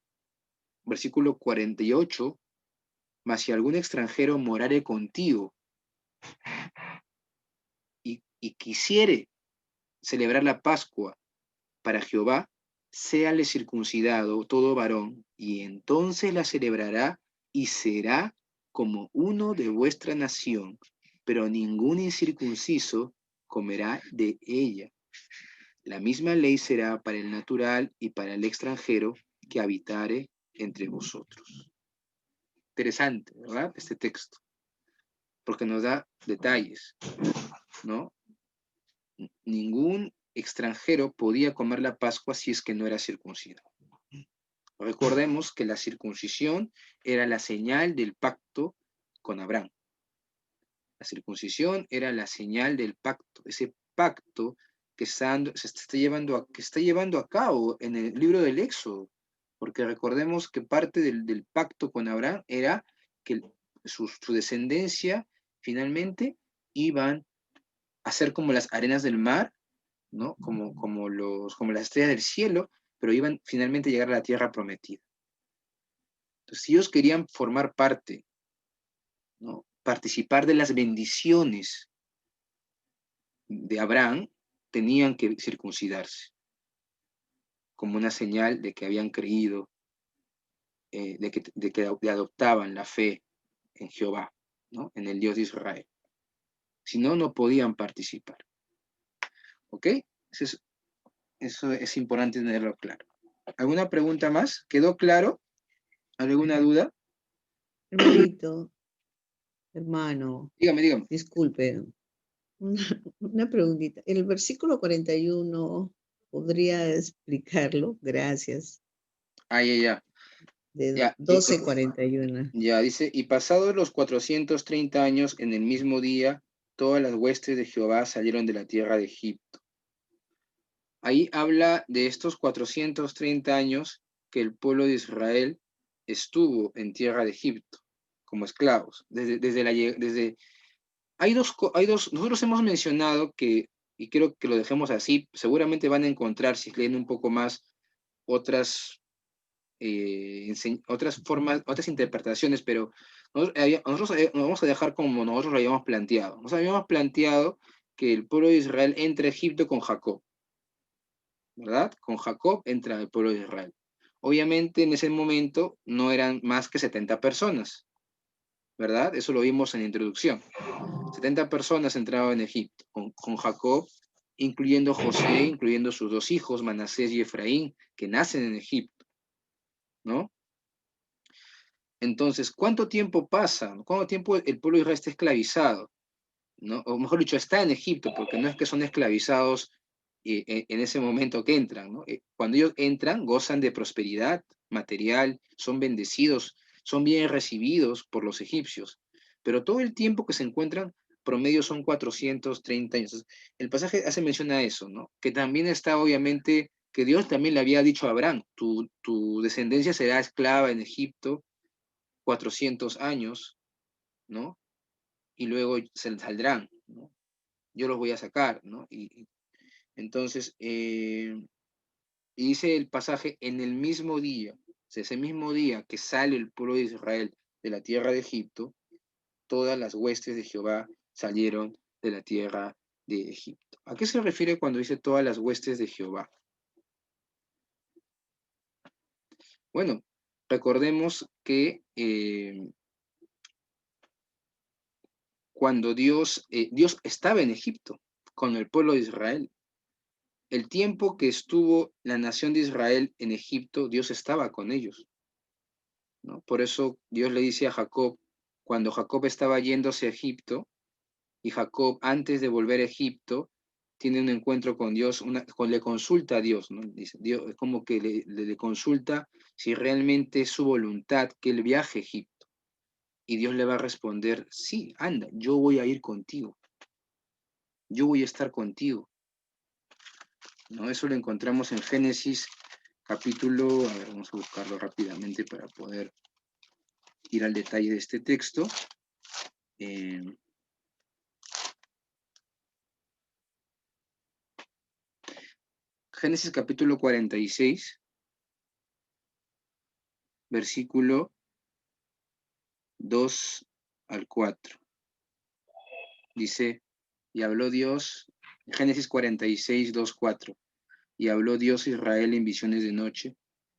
S1: Versículo 48, mas si algún extranjero morare contigo y quisiere celebrar la Pascua para Jehová, séale circuncidado todo varón, y entonces la celebrará y será como uno de vuestra nación, pero ningún incircunciso comerá de ella. La misma ley será para el natural y para el extranjero que habitare entre vosotros. Interesante, ¿verdad? Este texto, porque nos da detalles, ¿no? Ningún extranjero podía comer la Pascua si es que no era circuncidado. Recordemos que la circuncisión era la señal del pacto con Abraham. La circuncisión era la señal del pacto, ese pacto que se está llevando a cabo en el libro del Éxodo, porque recordemos que parte del pacto con Abraham era que su descendencia finalmente iban a ser como las arenas del mar, ¿no? Como las estrellas del cielo, pero iban finalmente a llegar a la tierra prometida. Entonces, si ellos querían formar parte, ¿no?, participar de las bendiciones de Abraham, tenían que circuncidarse, como una señal de que habían creído, de que adoptaban la fe en Jehová, ¿no?, en el Dios de Israel. Si no, no podían participar. ¿Ok? Eso es importante tenerlo claro. ¿Alguna pregunta más? ¿Quedó claro? ¿Alguna duda?
S4: Hermanito, hermano,
S1: Dígame.
S4: disculpe, una preguntita. El versículo 41, ¿podría explicarlo? Gracias.
S1: Ya.
S4: De
S1: Ya,
S4: 12:41.
S1: ya dice, y pasados los 430 años, en el mismo día, todas las huestes de Jehová salieron de la tierra de Egipto. Ahí habla de estos 430 años que el pueblo de Israel estuvo en tierra de Egipto como esclavos. Nosotros hemos mencionado que, y creo que lo dejemos así, seguramente van a encontrar, si leen un poco más, otras formas, otras interpretaciones, pero nosotros nos vamos a dejar como nosotros lo habíamos planteado. Nos habíamos planteado que el pueblo de Israel entra a Egipto con Jacob, ¿verdad? Con Jacob entra el pueblo de Israel. Obviamente en ese momento no eran más que 70 personas, ¿verdad? Eso lo vimos en la introducción. 70 personas entraban en Egipto con Jacob, incluyendo José, incluyendo sus dos hijos, Manasés y Efraín, que nacen en Egipto, ¿no? Entonces, ¿cuánto tiempo pasa? ¿Cuánto tiempo el pueblo de Israel está esclavizado? ¿No? O mejor dicho, está en Egipto, porque no es que son esclavizados en ese momento que entran, ¿no? Cuando ellos entran, gozan de prosperidad material, son bendecidos, son bien recibidos por los egipcios, pero todo el tiempo que se encuentran, promedio son 430 años. Entonces, el pasaje hace mención a eso, ¿no? Que también está obviamente, que Dios también le había dicho a Abraham, tu descendencia será esclava en Egipto 400 años, ¿no? Y luego se saldrán, ¿no? Yo los voy a sacar, ¿no? Y entonces, y dice el pasaje, en el mismo día, o sea, ese mismo día que sale el pueblo de Israel de la tierra de Egipto, todas las huestes de Jehová salieron de la tierra de Egipto. ¿A qué se refiere cuando dice todas las huestes de Jehová? Bueno, recordemos que cuando Dios estaba en Egipto con el pueblo de Israel. El tiempo que estuvo la nación de Israel en Egipto, Dios estaba con ellos, ¿no? Por eso Dios le dice a Jacob, cuando Jacob estaba yéndose a Egipto, y Jacob, antes de volver a Egipto, tiene un encuentro con Dios, le consulta a Dios, ¿no? Dice, Dios, es como que le consulta si realmente es su voluntad que él viaje a Egipto. Y Dios le va a responder, sí, anda, yo voy a ir contigo. Yo voy a estar contigo. ¿No? Eso lo encontramos en Génesis capítulo, a ver, vamos a buscarlo rápidamente para poder ir al detalle de este texto. Génesis capítulo 46, versículo 2 al 4. Dice, y habló Dios, Génesis 46, 2, 4. Y habló Dios a Israel en visiones de noche,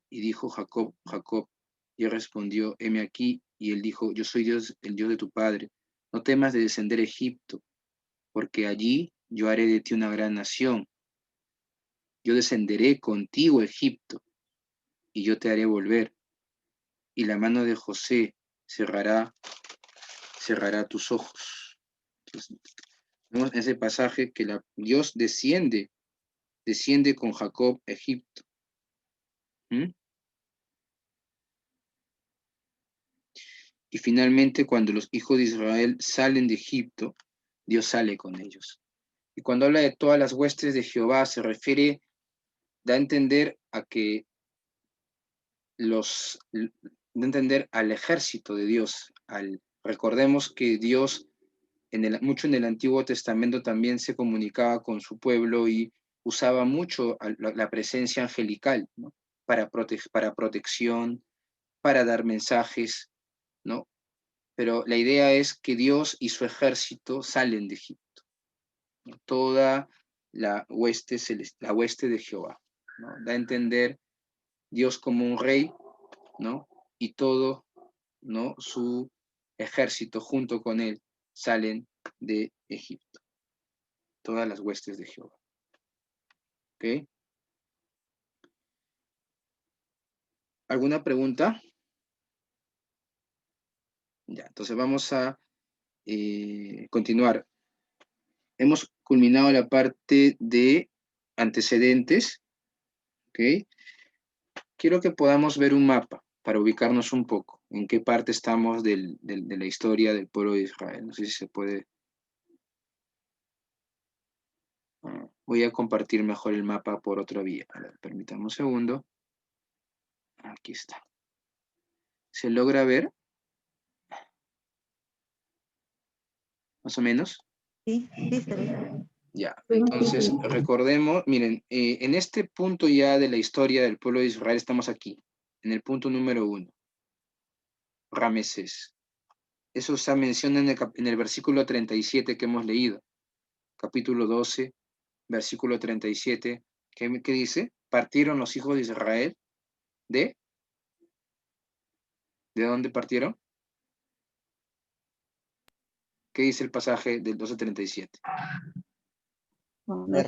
S1: y dijo Jacob, Jacob. Y él respondió, heme aquí. Y él dijo, yo soy Dios, el Dios de tu padre. No temas de descender a Egipto, porque allí yo haré de ti una gran nación. Yo descenderé contigo a Egipto, y yo te haré volver. Y la mano de José cerrará tus ojos. Entonces, vemos en ese pasaje que Dios desciende con Jacob a Egipto. Y finalmente, cuando los hijos de Israel salen de Egipto, Dios sale con ellos. Y cuando habla de todas las huestes de Jehová, se refiere, da a entender a que da a entender al ejército de Dios. Recordemos que Dios, mucho en el Antiguo Testamento también se comunicaba con su pueblo y usaba mucho la presencia angelical, ¿no? Para protección, para dar mensajes, ¿no? Pero la idea es que Dios y su ejército salen de Egipto, ¿no? Toda la hueste de Jehová, ¿no? Da a entender Dios como un rey, ¿no? Y todo, ¿no? Su ejército junto con él salen de Egipto. Todas las huestes de Jehová. ¿Ok? ¿Alguna pregunta? Ya, entonces vamos a continuar. Hemos culminado la parte de antecedentes. ¿Ok? Quiero que podamos ver un mapa para ubicarnos un poco en qué parte estamos de la historia del pueblo de Israel. No sé si se puede. Voy a compartir mejor el mapa por otra vía. A ver, permítame un segundo. Aquí está. ¿Se logra ver? ¿Más o menos?
S5: Sí, está bien.
S1: Ya, entonces recordemos, miren, en este punto ya de la historia del pueblo de Israel estamos aquí, en el punto número 1, Ramesés. Eso se menciona en el versículo 37 que hemos leído, capítulo 12, versículo 37, ¿qué dice? Partieron los hijos de Israel ¿de dónde partieron? ¿Qué dice el pasaje del 12:37?
S4: De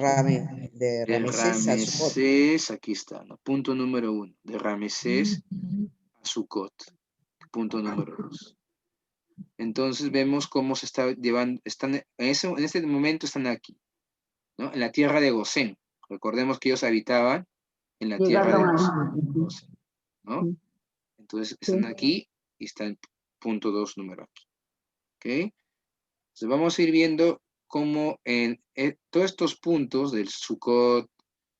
S1: De
S4: Ramesés a Sucot.
S1: Ramesés, aquí está, ¿no? Punto número 1, de Ramesés a Sucot, punto número 2. Entonces vemos cómo se está llevando, en este momento están aquí, ¿no? En la tierra de Gosén. Recordemos que ellos habitaban en la tierra de Gosén, ¿no? Entonces están aquí y está el punto 2 número aquí. ¿Ok? Entonces vamos a ir viendo cómo en todos estos puntos del Sucot,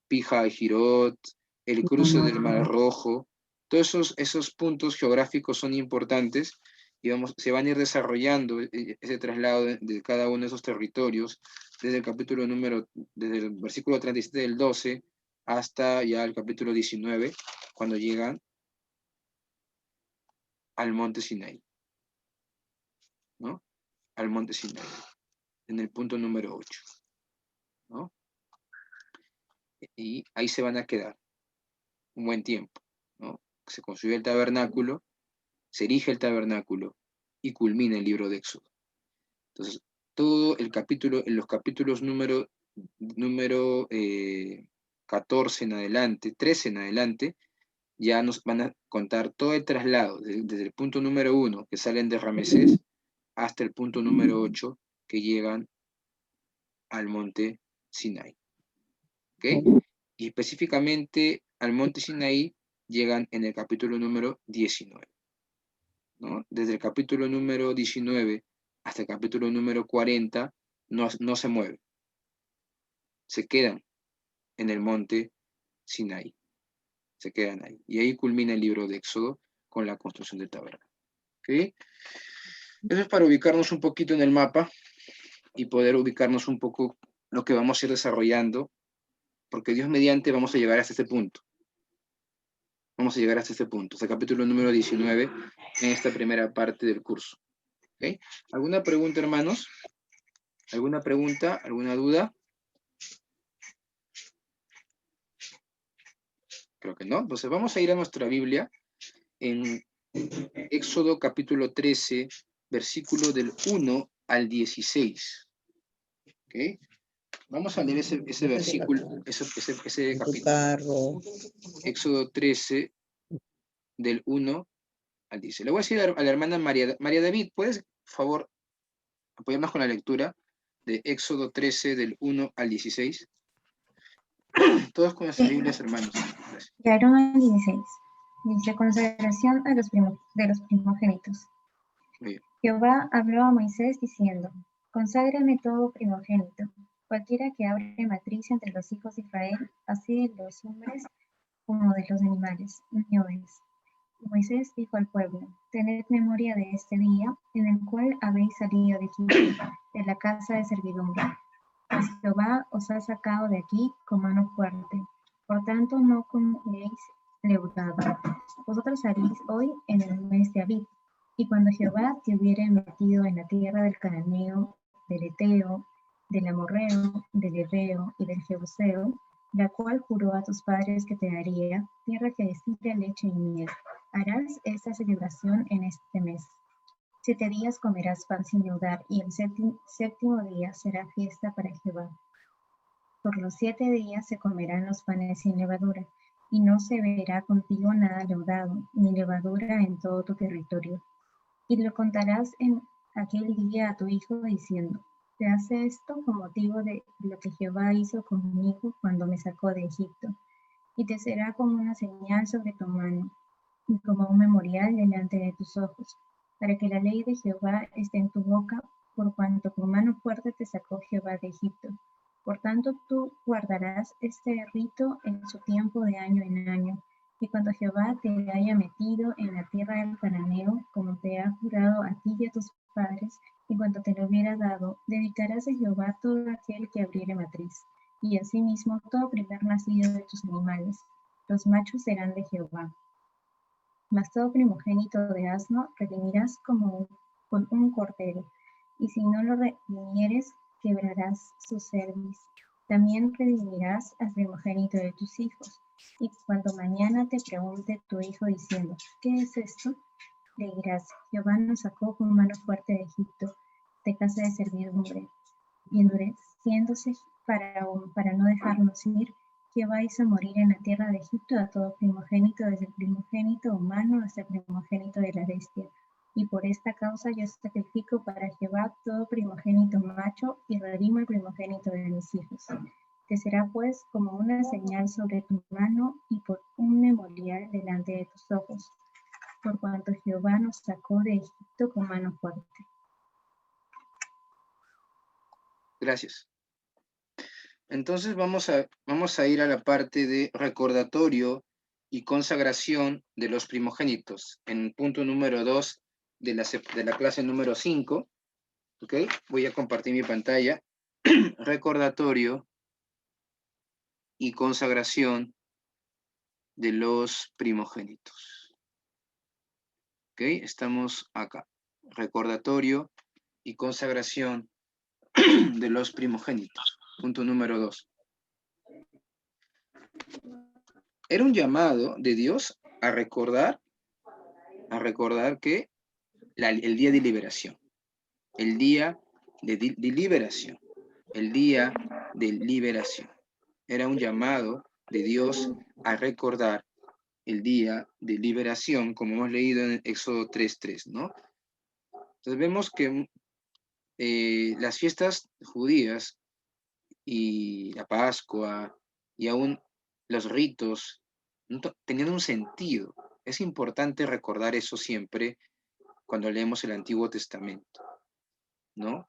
S1: Pija y Jirot, el cruce del Mar Rojo, todos esos puntos geográficos son importantes y se van a ir desarrollando ese traslado de cada uno de esos territorios desde desde el versículo 37 del 12 hasta ya el capítulo 19, cuando llegan al monte Sinaí, ¿no? Al monte Sinaí, en el punto número 8, ¿no? Y ahí se van a quedar un buen tiempo, ¿no? Se construye el tabernáculo, se erige el tabernáculo y culmina el libro de Éxodo. Entonces, todo el capítulo, en los capítulos número 14 en adelante, 13 en adelante, ya nos van a contar todo el traslado, desde el punto número 1, que salen de Ramesés, hasta el punto número 8, que llegan al monte Sinaí. ¿Ok? Y específicamente al monte Sinaí llegan en el capítulo número 19. ¿No? Desde el capítulo número 19 hasta el capítulo número 40 no se mueven. Se quedan en el monte Sinaí. Se quedan ahí. Y ahí culmina el libro de Éxodo con la construcción del tabernáculo. ¿Ok? Eso es para ubicarnos un poquito en el mapa y poder ubicarnos un poco lo que vamos a ir desarrollando, porque Dios mediante vamos a llegar hasta este punto. Vamos a llegar hasta este punto, hasta el capítulo número 19, en esta primera parte del curso. ¿Okay? ¿Alguna pregunta, hermanos? ¿Alguna pregunta? ¿Alguna duda? Creo que no. Entonces vamos a ir a nuestra Biblia en Éxodo capítulo 13, versículo del 1 al 16. ¿Okay? Vamos a leer ese versículo, ese capítulo. Éxodo 13, del 1 al 16. Le voy a decir a la hermana María David, ¿puedes, por favor, apoyarnos con la lectura de Éxodo 13, del 1 al 16? Todos con nuestras Biblias, hermanos. Gracias.
S6: Llegaron al 16. Dice, consagración a de los primogénitos. Jehová habló a Moisés diciendo, conságrame todo primogénito, cualquiera que abre matriz entre los hijos de Israel, así de los hombres como de los animales, mío es. Y Moisés dijo al pueblo, tened memoria de este día, en el cual habéis salido de Egipto, de la casa de servidumbre. Pues Jehová os ha sacado de aquí con mano fuerte. Por tanto, no comeréis leudado. Vosotros salís hoy en el mes de Abib. Y cuando Jehová te hubiere metido en la tierra del Cananeo, del Eteo, del Amorreo, del Heveo y del Jebuseo, la cual juró a tus padres que te daría, tierra que destila leche y miel, harás esta celebración en este mes. 7 días comerás pan sin leudar, y el séptimo día será fiesta para Jehová. Por los 7 días se comerán los panes sin levadura, y no se verá contigo nada leudado, ni levadura en todo tu territorio. Y lo contarás en aquel día a tu hijo, diciendo, se hace esto con motivo de lo que Jehová hizo conmigo cuando me sacó de Egipto, y te será como una señal sobre tu mano, y como un memorial delante de tus ojos, para que la ley de Jehová esté en tu boca, por cuanto con mano fuerte te sacó Jehová de Egipto. Por tanto, tú guardarás este rito en su tiempo de año en año, y cuando Jehová te haya metido en la tierra del Cananeo, como te ha jurado a ti y a tus padres, y cuando te lo hubiera dado, dedicarás a Jehová todo aquel que abriere matriz, y asimismo todo primer nacido de tus animales. Los machos serán de Jehová. Mas todo primogénito de asno redimirás con un cordero, y si no lo redimieres, quebrarás su cerviz. También redimirás al primogénito de tus hijos. Y cuando mañana te pregunte tu hijo diciendo, ¿qué es esto? Le dirás, Jehová nos sacó con mano fuerte de Egipto, de casa de servidumbre, y endureciéndose para no dejarnos ir, Jehová hizo morir en la tierra de Egipto a todo primogénito, desde el primogénito humano hasta el primogénito de la bestia. Y por esta causa yo sacrifico para Jehová todo primogénito macho y redimo el primogénito de mis hijos. Te será pues como una señal sobre tu mano y por un memorial delante de tus ojos, por cuanto Jehová nos sacó de Egipto con mano fuerte.
S1: Gracias. Entonces vamos a ir a la parte de recordatorio y consagración de los primogénitos, en punto número 2 de la clase número 5. ¿Ok? Voy a compartir mi pantalla. Recordatorio y consagración de los primogénitos. ¿Ok? Estamos acá. Recordatorio y consagración de los primogénitos. Punto número 2. Era un llamado de Dios a recordar que el día de liberación, el día de liberación, el día de liberación. Era un llamado de Dios a recordar el día de liberación, como hemos leído en Éxodo 3:3, ¿no? Entonces vemos que las fiestas judías y la Pascua y aún los ritos tenían un sentido. Es importante recordar eso siempre cuando leemos el Antiguo Testamento, ¿no?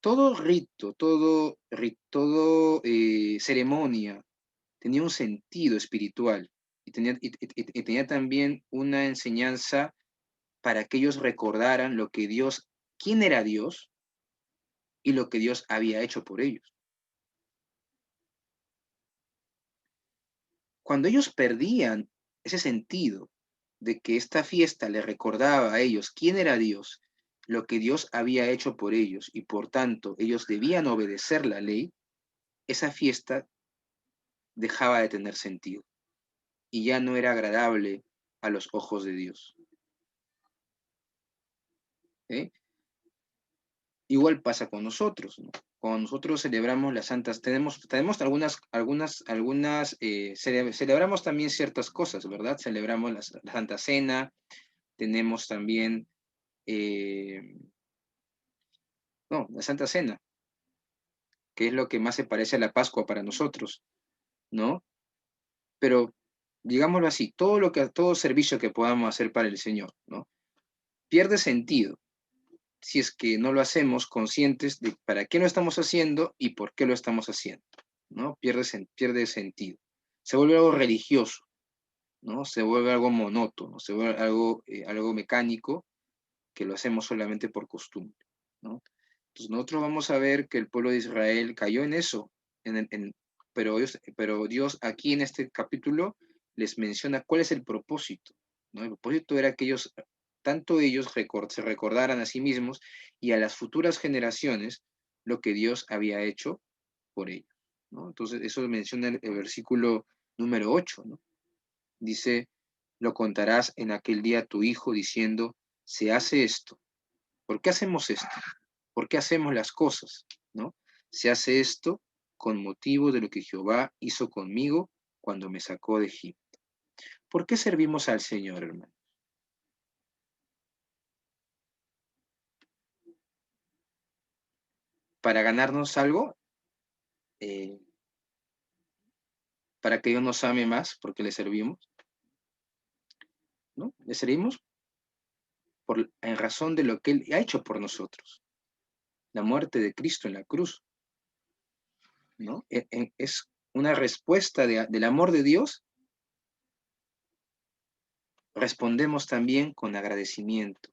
S1: Todo rito, todo ceremonia tenía un sentido espiritual y tenía también una enseñanza para que ellos recordaran lo que Dios, quién era Dios y lo que Dios había hecho por ellos. Cuando ellos perdían ese sentido de que esta fiesta les recordaba a ellos quién era Dios, lo que Dios había hecho por ellos y por tanto ellos debían obedecer la ley, esa fiesta dejaba de tener sentido y ya no era agradable a los ojos de Dios. ¿Eh? Igual pasa con nosotros, ¿no? Cuando nosotros celebramos las santas, tenemos celebramos también ciertas cosas, ¿verdad? Celebramos la Santa Cena, tenemos también, la Santa Cena, que es lo que más se parece a la Pascua para nosotros, ¿no? Pero, digámoslo así, todo servicio que podamos hacer para el Señor, ¿no? Pierde sentido si es que no lo hacemos conscientes de para qué lo estamos haciendo y por qué lo estamos haciendo, ¿no? Pierde sentido. Se vuelve algo religioso, ¿no? Se vuelve algo monótono, se vuelve algo mecánico que lo hacemos solamente por costumbre, ¿no? Entonces nosotros vamos a ver que el pueblo de Israel cayó en eso, pero Dios aquí en este capítulo les menciona cuál es el propósito, ¿no? El propósito era que tanto ellos se recordaran a sí mismos y a las futuras generaciones lo que Dios había hecho por ellos, ¿no? Entonces eso menciona el versículo número 8, ¿no? Dice, lo contarás en aquel día a tu hijo diciendo, se hace esto. ¿Por qué hacemos esto? ¿Por qué hacemos las cosas? ¿No? Se hace esto con motivo de lo que Jehová hizo conmigo cuando me sacó de Egipto. ¿Por qué servimos al Señor, hermano? ¿Para ganarnos algo? ¿Para que Dios nos ame más porque le servimos? ¿No? Le servimos en razón de lo que Él ha hecho por nosotros. La muerte de Cristo en la cruz, ¿no? Es una respuesta del amor de Dios. Respondemos también con agradecimiento,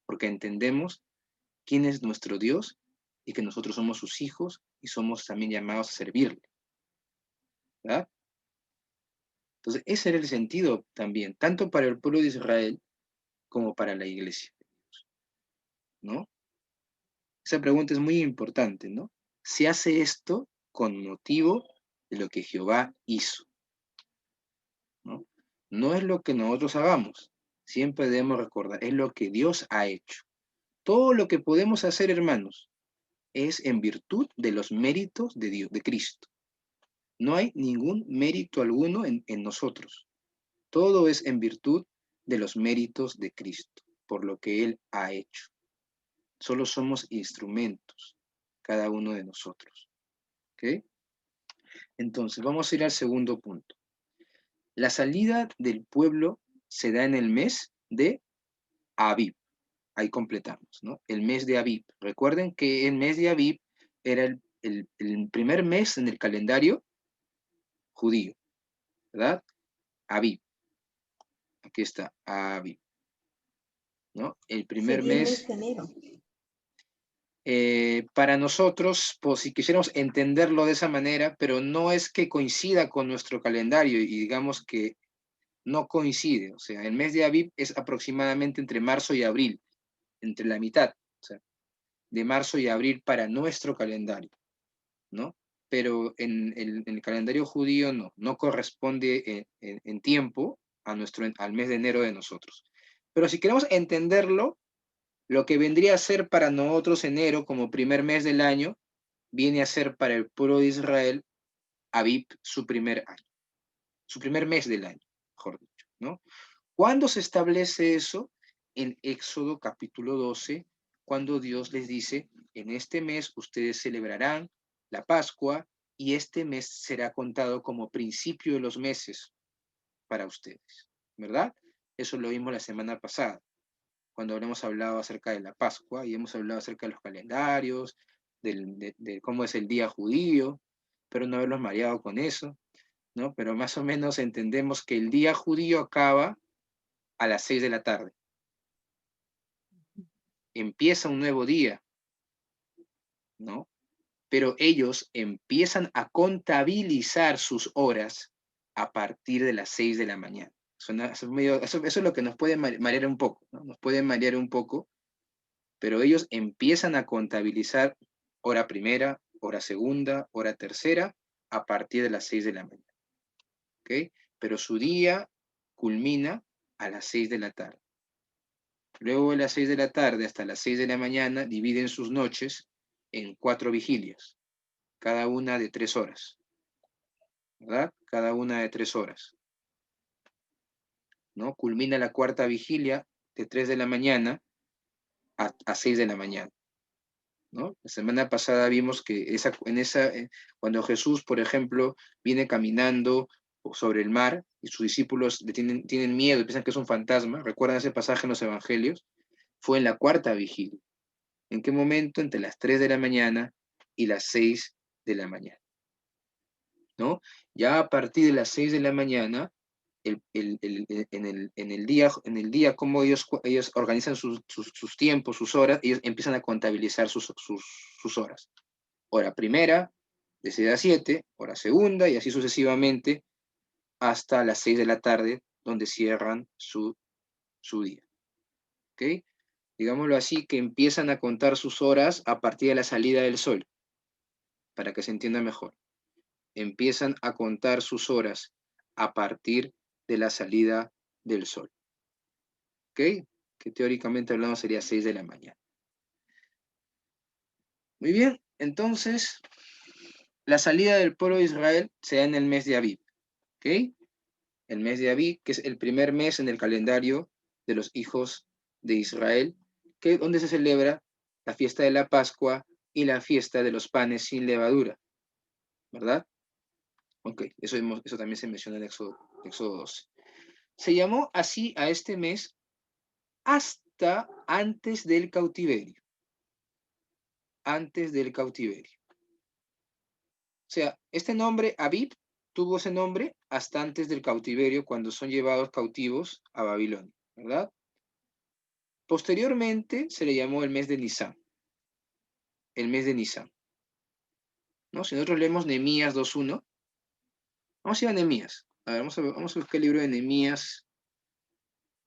S1: porque entendemos quién es nuestro Dios y que nosotros somos sus hijos y somos también llamados a servirle, ¿verdad? Entonces, ese era el sentido también, tanto para el pueblo de Israel como para la iglesia, ¿no? Esa pregunta es muy importante, ¿no? Se hace esto con motivo de lo que Jehová hizo, ¿no? No es lo que nosotros hagamos, siempre debemos recordar, es lo que Dios ha hecho. Todo lo que podemos hacer, hermanos, es en virtud de los méritos de Dios, de Cristo. No hay ningún mérito alguno en nosotros. Todo es en virtud de los méritos de Cristo, por lo que Él ha hecho. Solo somos instrumentos, cada uno de nosotros. ¿Ok? Entonces, vamos a ir al segundo punto. La salida del pueblo se da en el mes de Abib. Ahí completamos, ¿no? El mes de Abib. Recuerden que el mes de Abib era el primer mes en el calendario judío, ¿verdad? Abib. Aquí está, Abib, ¿no? El primer
S5: Sería el mes
S1: mes,
S5: de enero.
S1: para nosotros, pues si quisiéramos entenderlo de esa manera, pero no es que coincida con nuestro calendario y digamos que no coincide. O sea, el mes de Abib es aproximadamente entre marzo y abril, entre la mitad, o sea, de marzo y abril para nuestro calendario, ¿no? Pero en el calendario judío no corresponde en tiempo al mes de enero de nosotros. Pero si queremos entenderlo, lo que vendría a ser para nosotros enero como primer mes del año, viene a ser para el pueblo de Israel Abib su primer año, su primer mes del año, mejor dicho, ¿no? ¿Cuándo se establece eso? En Éxodo capítulo 12, cuando Dios les dice, en este mes ustedes celebrarán la Pascua y este mes será contado como principio de los meses para ustedes, ¿verdad? Eso lo vimos la semana pasada, cuando hemos hablado acerca de la Pascua y hemos hablado acerca de los calendarios, de cómo es el día judío, pero no haberlos mareado con eso, ¿no? Pero más o menos entendemos que el día judío acaba a las 6 de la tarde. Empieza un nuevo día, ¿no? Pero ellos empiezan a contabilizar sus horas a partir de las 6 de la mañana. Eso es lo que nos puede marear un poco, ¿no? Nos puede marear un poco, pero ellos empiezan a contabilizar hora primera, hora segunda, hora tercera, a partir de las 6 de la mañana. ¿Ok? Pero su día culmina a las 6 de la tarde. Luego de las 6 de la tarde hasta las 6 de la mañana dividen sus noches en 4 vigilias, cada una de 3 horas, ¿verdad? Cada una de 3 horas, ¿no? Culmina la cuarta vigilia de 3 de la mañana a 6 de la mañana, ¿no? La semana pasada vimos que cuando Jesús, por ejemplo, viene caminando sobre el mar y sus discípulos tienen miedo y piensan que es un fantasma, ¿recuerdan ese pasaje en los evangelios? Fue en la cuarta vigilia. ¿En qué momento? Entre las 3 de la mañana y las 6 de la mañana, ¿no? Ya a partir de las 6 de la mañana, en el día como ellos organizan sus tiempos, sus horas, ellos empiezan a contabilizar sus horas. Hora primera, de 6 a 7, hora segunda, y así sucesivamente, hasta las 6 de la tarde, donde cierran su día. ¿Ok? Digámoslo así, que empiezan a contar sus horas a partir de la salida del sol, para que se entienda mejor. Empiezan a contar sus horas a partir de la salida del sol. ¿Ok? Que teóricamente hablando sería 6 de la mañana. Muy bien, entonces, la salida del pueblo de Israel se da en el mes de Abib. ¿Ok? El mes de Abib, que es el primer mes en el calendario de los hijos de Israel, donde se celebra la fiesta de la Pascua y la fiesta de los panes sin levadura, ¿verdad? Ok, eso también se menciona en Éxodo 12. Se llamó así a este mes hasta antes del cautiverio. Antes del cautiverio. O sea, este nombre, Abib, tuvo ese nombre hasta antes del cautiverio, cuando son llevados cautivos a Babilonia, ¿verdad? Posteriormente se le llamó el mes de Nisan. El mes de Nisan, ¿no? Si nosotros leemos Nehemías 2:1, vamos a ir a Nehemías. A ver, vamos a buscar el libro de Nehemías.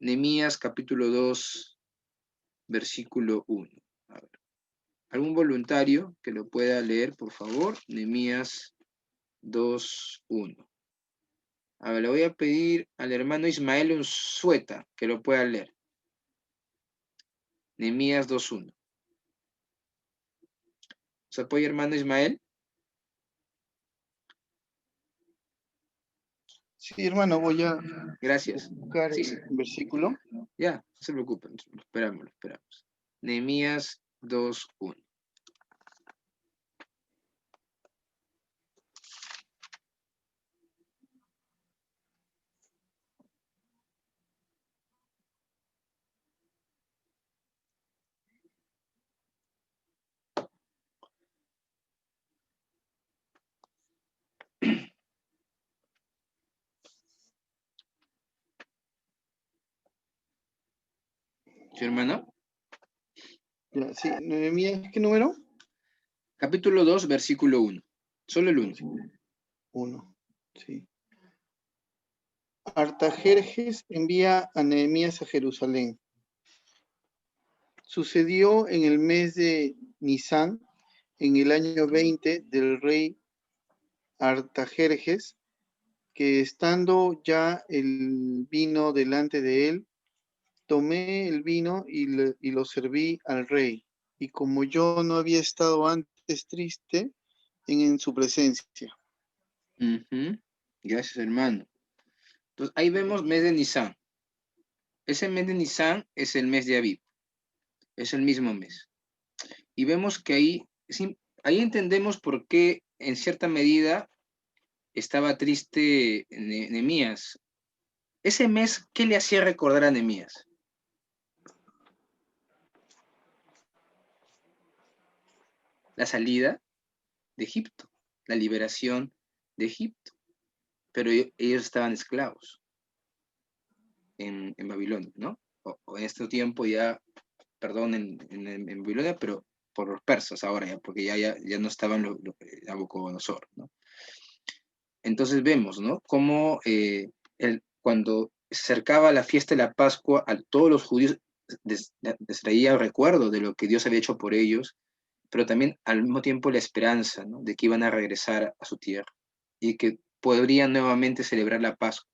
S1: Nehemías capítulo 2, versículo 1. A ver. ¿Algún voluntario que lo pueda leer, por favor? Nehemías 2:1. A ver, le voy a pedir al hermano Ismael Unzueta que lo pueda leer. Nehemías 2:1. ¿Se apoya, hermano Ismael?
S7: Sí, hermano, voy a
S1: Gracias.
S7: buscar
S1: Sí, sí.
S7: el versículo.
S1: Ya, no se preocupen, lo esperamos. Nehemías 2:1. ¿Sí, hermano?
S7: Ya, sí, Nehemías, ¿qué número?
S1: Capítulo 2, versículo 1. Solo el 1.
S7: 1, sí. Artajerjes envía a Nehemías a Jerusalén. Sucedió en el mes de Nisán, en el año 20 del rey Artajerjes, que estando ya el vino delante de él, tomé el vino y lo serví al rey, y como yo no había estado antes triste en su presencia.
S1: Gracias, hermano. Entonces, ahí vemos mes de Nisan. Ese mes de Nisan es el mes de Abib. Es el mismo mes. Y vemos que ahí entendemos por qué, en cierta medida, estaba triste Nehemías. Ese mes, ¿qué le hacía recordar a Nehemías? La salida de Egipto, la liberación de Egipto. Pero ellos estaban esclavos en Babilonia, ¿no? O en este tiempo ya, perdón, en Babilonia, pero por los persas ahora ya, porque ya no estaban Nabucodonosor, ¿no? Entonces vemos, ¿no? Cómo cuando se acercaba la fiesta de la Pascua, a todos los judíos les traía recuerdo de lo que Dios había hecho por ellos, pero también al mismo tiempo la esperanza, ¿no? De que iban a regresar a su tierra y que podrían nuevamente celebrar la Pascua,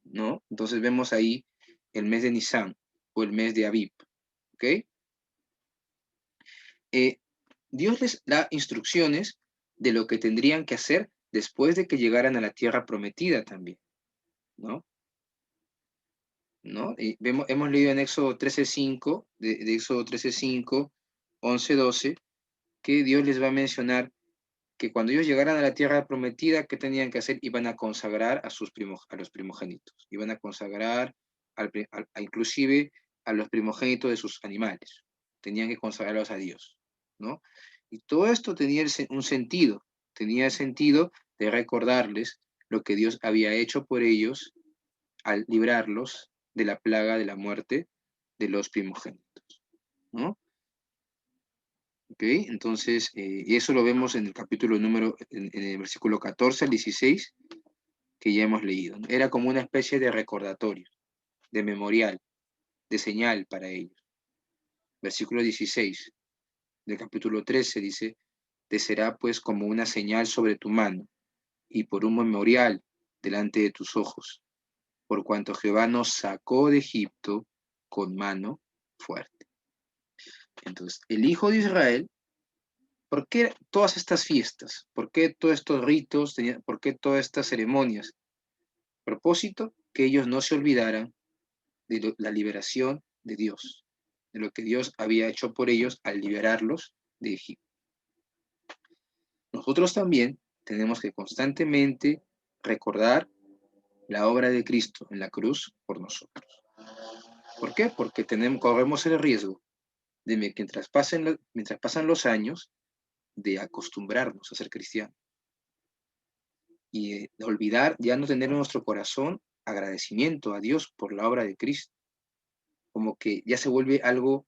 S1: ¿no? Entonces vemos ahí el mes de Nisan o el mes de Abib, ¿ok? Dios les da instrucciones de lo que tendrían que hacer después de que llegaran a la tierra prometida también, ¿no? ¿No? Y hemos leído en Éxodo 13:5, de Éxodo 13:5, 11, 12, que Dios les va a mencionar que cuando ellos llegaran a la tierra prometida, ¿qué tenían que hacer? Iban a consagrar a los primogénitos, iban a consagrar inclusive a los primogénitos de sus animales, tenían que consagrarlos a Dios, ¿no? Y todo esto tenía un sentido, tenía el sentido de recordarles lo que Dios había hecho por ellos al librarlos de la plaga de la muerte de los primogénitos, ¿no? ¿Ok? Entonces, y eso lo vemos en el capítulo en el versículo 14 al 16, que ya hemos leído, ¿no? Era como una especie de recordatorio, de memorial, de señal para ellos. Versículo 16 del capítulo 13 dice, te será pues como una señal sobre tu mano y por un memorial delante de tus ojos, por cuanto Jehová nos sacó de Egipto con mano fuerte. Entonces, el Hijo de Israel, ¿por qué todas estas fiestas? ¿Por qué todos estos ritos? ¿Por qué todas estas ceremonias? Propósito, que ellos no se olvidaran de la liberación de Dios, de lo que Dios había hecho por ellos al liberarlos de Egipto. Nosotros también tenemos que constantemente recordar la obra de Cristo en la cruz por nosotros. ¿Por qué? Porque corremos el riesgo de mientras pasan los años, de acostumbrarnos a ser cristianos y de olvidar, ya no tener en nuestro corazón agradecimiento a Dios por la obra de Cristo, como que ya se vuelve algo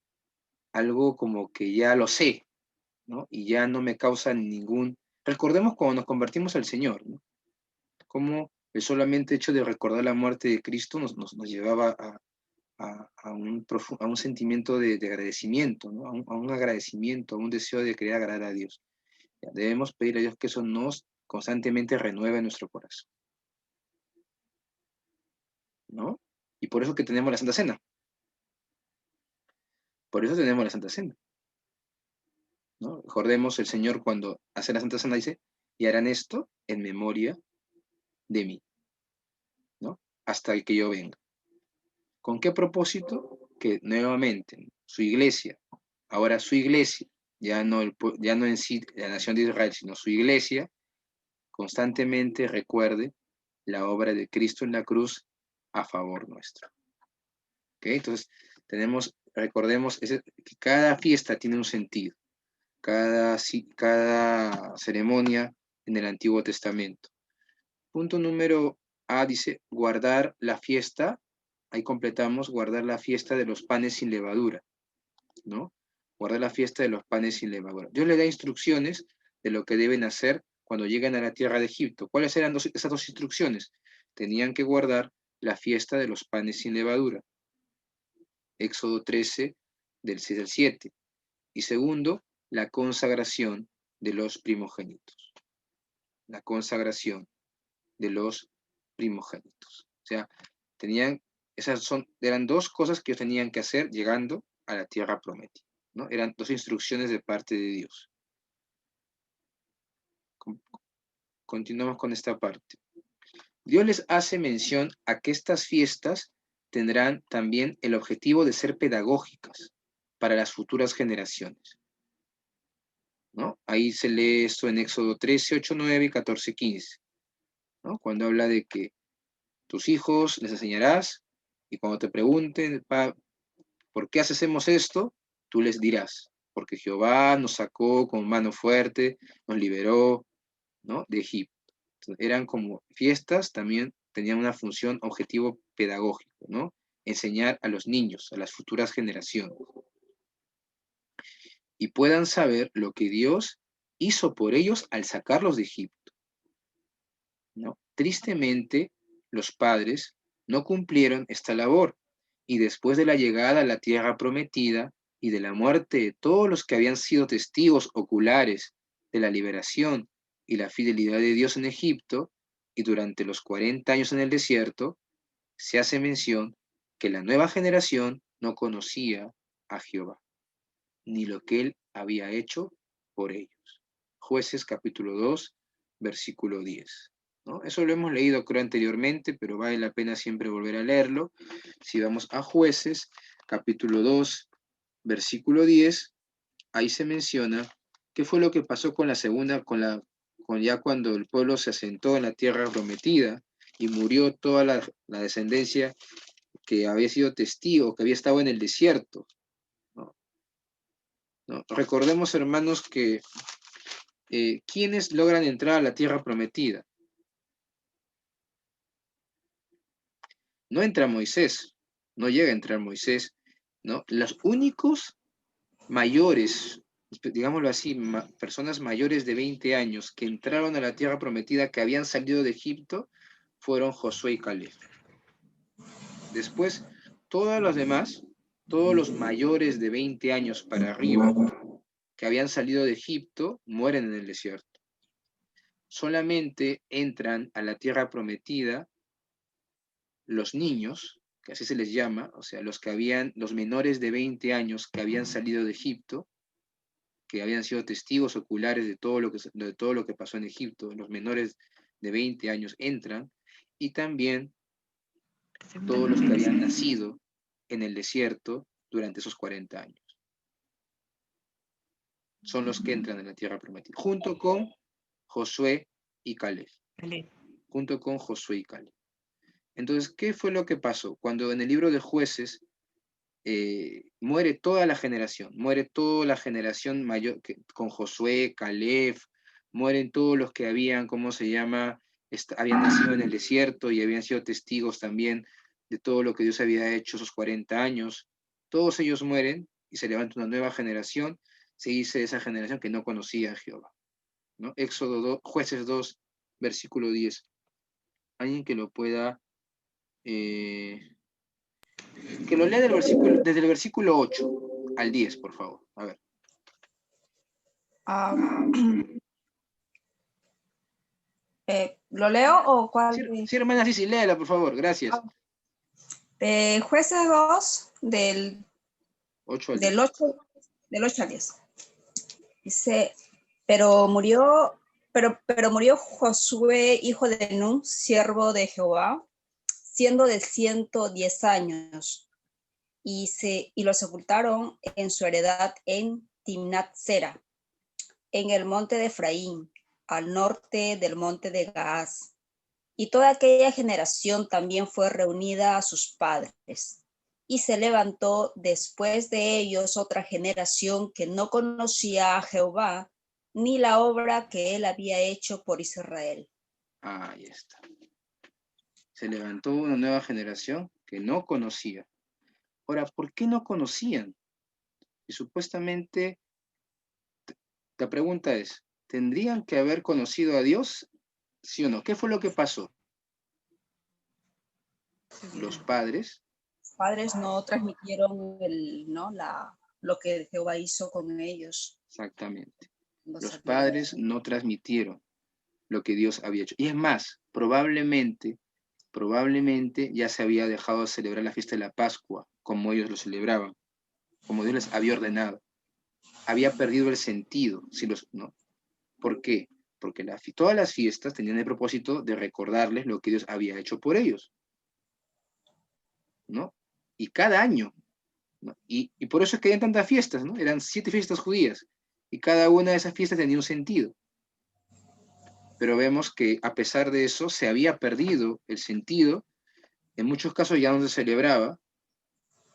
S1: como que ya lo sé, ¿no? Y ya no me causa ningún... Recordemos cuando nos convertimos al Señor, ¿no? Como el solamente hecho de recordar la muerte de Cristo nos llevaba a un sentimiento de agradecimiento, ¿no? A un agradecimiento, a un deseo de querer agradar a Dios. Debemos pedir a Dios que eso nos constantemente renueve nuestro corazón, ¿no? Y por eso que tenemos la Santa Cena. Por eso tenemos la Santa Cena, ¿no? Recordemos, el Señor cuando hace la Santa Cena dice, y harán esto en memoria de mí, ¿no? Hasta el que yo venga. ¿Con qué propósito? Que nuevamente su iglesia, ahora su iglesia, ya no en sí la nación de Israel, sino su iglesia, constantemente recuerde la obra de Cristo en la cruz a favor nuestro. ¿Ok? Entonces, recordemos que cada fiesta tiene un sentido, cada ceremonia en el Antiguo Testamento. Punto número A dice, guardar la fiesta, ahí completamos, guardar la fiesta de los panes sin levadura, ¿no? Guardar la fiesta de los panes sin levadura. Dios le da instrucciones de lo que deben hacer cuando llegan a la tierra de Egipto. ¿Cuáles eran esas dos instrucciones? Tenían que guardar la fiesta de los panes sin levadura. Éxodo 13, del 6 al 7. Y segundo, la consagración de los primogénitos. La consagración de los primogénitos. O sea, eran dos cosas que ellos tenían que hacer llegando a la tierra prometida, ¿no? Eran dos instrucciones de parte de Dios. Continuamos con esta parte. Dios les hace mención a que estas fiestas tendrán también el objetivo de ser pedagógicas, para las futuras generaciones. ¿No? Ahí se lee esto en Éxodo 13, 8, 9 y 14, 15. ¿No? Cuando habla de que tus hijos les enseñarás y cuando te pregunten, ¿por qué hacemos esto? Tú les dirás, porque Jehová nos sacó con mano fuerte, nos liberó, ¿no? De Egipto. Entonces, eran como fiestas, también tenían una función, objetivo pedagógico, ¿no? Enseñar a los niños, a las futuras generaciones. Y puedan saber lo que Dios hizo por ellos al sacarlos de Egipto, ¿no? Tristemente, los padres no cumplieron esta labor y después de la llegada a la tierra prometida y de la muerte de todos los que habían sido testigos oculares de la liberación y la fidelidad de Dios en Egipto y durante los 40 años en el desierto, se hace mención que la nueva generación no conocía a Jehová, ni lo que él había hecho por ellos. Jueces capítulo 2, versículo 10. ¿No? Eso lo hemos leído creo anteriormente, pero vale la pena siempre volver a leerlo. Si vamos a Jueces capítulo 2, versículo 10, ahí se menciona qué fue lo que pasó con la segunda, con ya cuando el pueblo se asentó en la tierra prometida y murió toda la descendencia que había sido testigo, que había estado en el desierto. ¿No? ¿No? Recordemos, hermanos, que ¿quiénes logran entrar a la tierra prometida? No entra Moisés, no llega a entrar Moisés, ¿no? Los únicos mayores, digámoslo así, personas mayores de 20 años que entraron a la tierra prometida, que habían salido de Egipto, fueron Josué y Caleb. Después, todos los demás, todos los mayores de 20 años para arriba, que habían salido de Egipto, mueren en el desierto. Solamente entran a la tierra prometida los niños, que así se les llama, o sea, los menores de 20 años que habían salido de Egipto, que habían sido testigos oculares de todo lo que pasó en Egipto, los menores de 20 años entran, y también todos los que habían nacido en el desierto durante esos 40 años. Son los que entran en la tierra prometida, junto con Josué y Caleb. Junto con Josué y Caleb. Entonces, ¿qué fue lo que pasó? Cuando en el libro de Jueces muere toda la generación mayor, con Josué, Caleb, mueren todos los que habían, ¿cómo se llama? Habían nacido en el desierto y habían sido testigos también de todo lo que Dios había hecho esos 40 años. Todos ellos mueren y se levanta una nueva generación, se dice esa generación que no conocía a Jehová, ¿no? Éxodo 2, Jueces 2, versículo 10. Alguien que lo pueda... que lo lea desde el versículo 8 al 10, por favor. A ver.
S8: ¿Lo leo o cuál?
S1: Sí, hermana, sí, léela, por favor. Gracias.
S8: Jueces 2, del
S1: 8 al 10.
S8: 8 al 10. Dice, pero murió Josué, hijo de Nun, siervo de Jehová, siendo de 110 años, y lo sepultaron en su heredad en Timnat Sera, en el monte de Efraín, al norte del monte de Gaaz. Y toda aquella generación también fue reunida a sus padres. Y se levantó después de ellos otra generación que no conocía a Jehová, ni la obra que él había hecho por Israel.
S1: Ahí está. Se levantó una nueva generación que no conocía. Ahora, ¿por qué no conocían? Y supuestamente, la pregunta es, ¿tendrían que haber conocido a Dios? ¿Sí o no? ¿Qué fue lo que pasó? Los padres
S8: No transmitieron lo que Jehová hizo con ellos.
S1: Exactamente. Los padres no transmitieron lo que Dios había hecho. Y es más, probablemente ya se había dejado de celebrar la fiesta de la Pascua como ellos lo celebraban, como Dios les había ordenado. Había perdido el sentido, ¿no? ¿Por qué? Porque todas las fiestas tenían el propósito de recordarles lo que Dios había hecho por ellos, ¿no? Y cada año ¿no? Y por eso es que había tantas fiestas, ¿no? Eran 7 fiestas judías, y cada una de esas fiestas tenía un sentido. Pero vemos que a pesar de eso se había perdido el sentido, en muchos casos ya no se celebraba,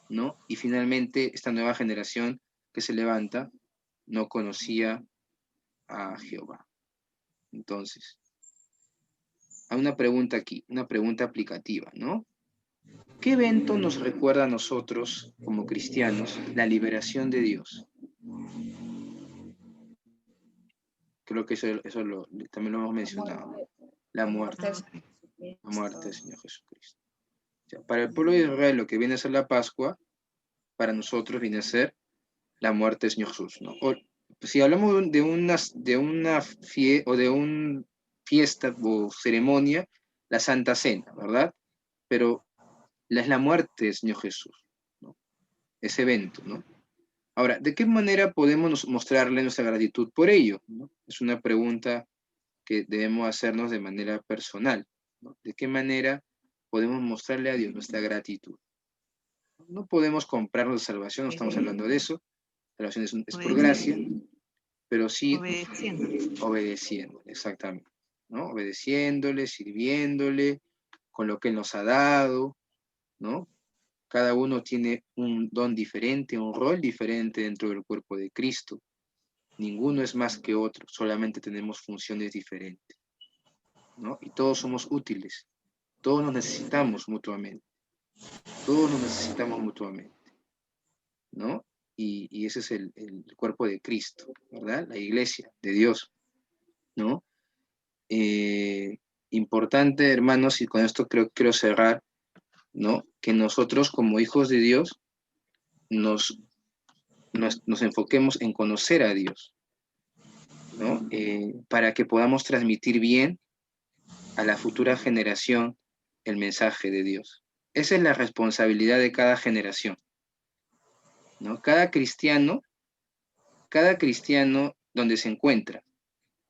S1: ¿no? Y finalmente esta nueva generación que se levanta no conocía a Jehová. Entonces, hay una pregunta aquí, una pregunta aplicativa, ¿no? ¿Qué evento nos recuerda a nosotros, como cristianos, la liberación de Dios? Creo que también lo hemos mencionado. La muerte, la muerte del Señor Jesucristo. O sea, para el pueblo de Israel lo que viene a ser la Pascua, para nosotros viene a ser la muerte del Señor Jesús, ¿no? O, si hablamos de una fiesta o ceremonia, la Santa Cena, ¿verdad? Pero es la muerte del Señor Jesús, ¿no? Ese evento, ¿no? Ahora, ¿de qué manera podemos mostrarle nuestra gratitud por ello, ¿no? Es una pregunta que debemos hacernos de manera personal, ¿no? ¿De qué manera podemos mostrarle a Dios nuestra gratitud? No podemos comprarnos la salvación, no estamos hablando de eso. La salvación es por gracia, pero sí obedeciendo, exactamente, ¿no? Obedeciéndole, sirviéndole, con lo que Él nos ha dado, ¿no? Cada uno tiene un don diferente, un rol diferente dentro del cuerpo de Cristo. Ninguno es más que otro, solamente tenemos funciones diferentes, ¿no? Y todos somos útiles, todos nos necesitamos mutuamente, todos nos necesitamos mutuamente, ¿no? Y ese es el cuerpo de Cristo, ¿verdad? La iglesia de Dios, ¿no? Importante, hermanos, y con esto quiero cerrar, ¿no? Que nosotros como hijos de Dios nos enfoquemos en conocer a Dios, ¿no? Para que podamos transmitir bien a la futura generación el mensaje de Dios. Esa es la responsabilidad de cada generación, ¿no? Cada cristiano donde se encuentra,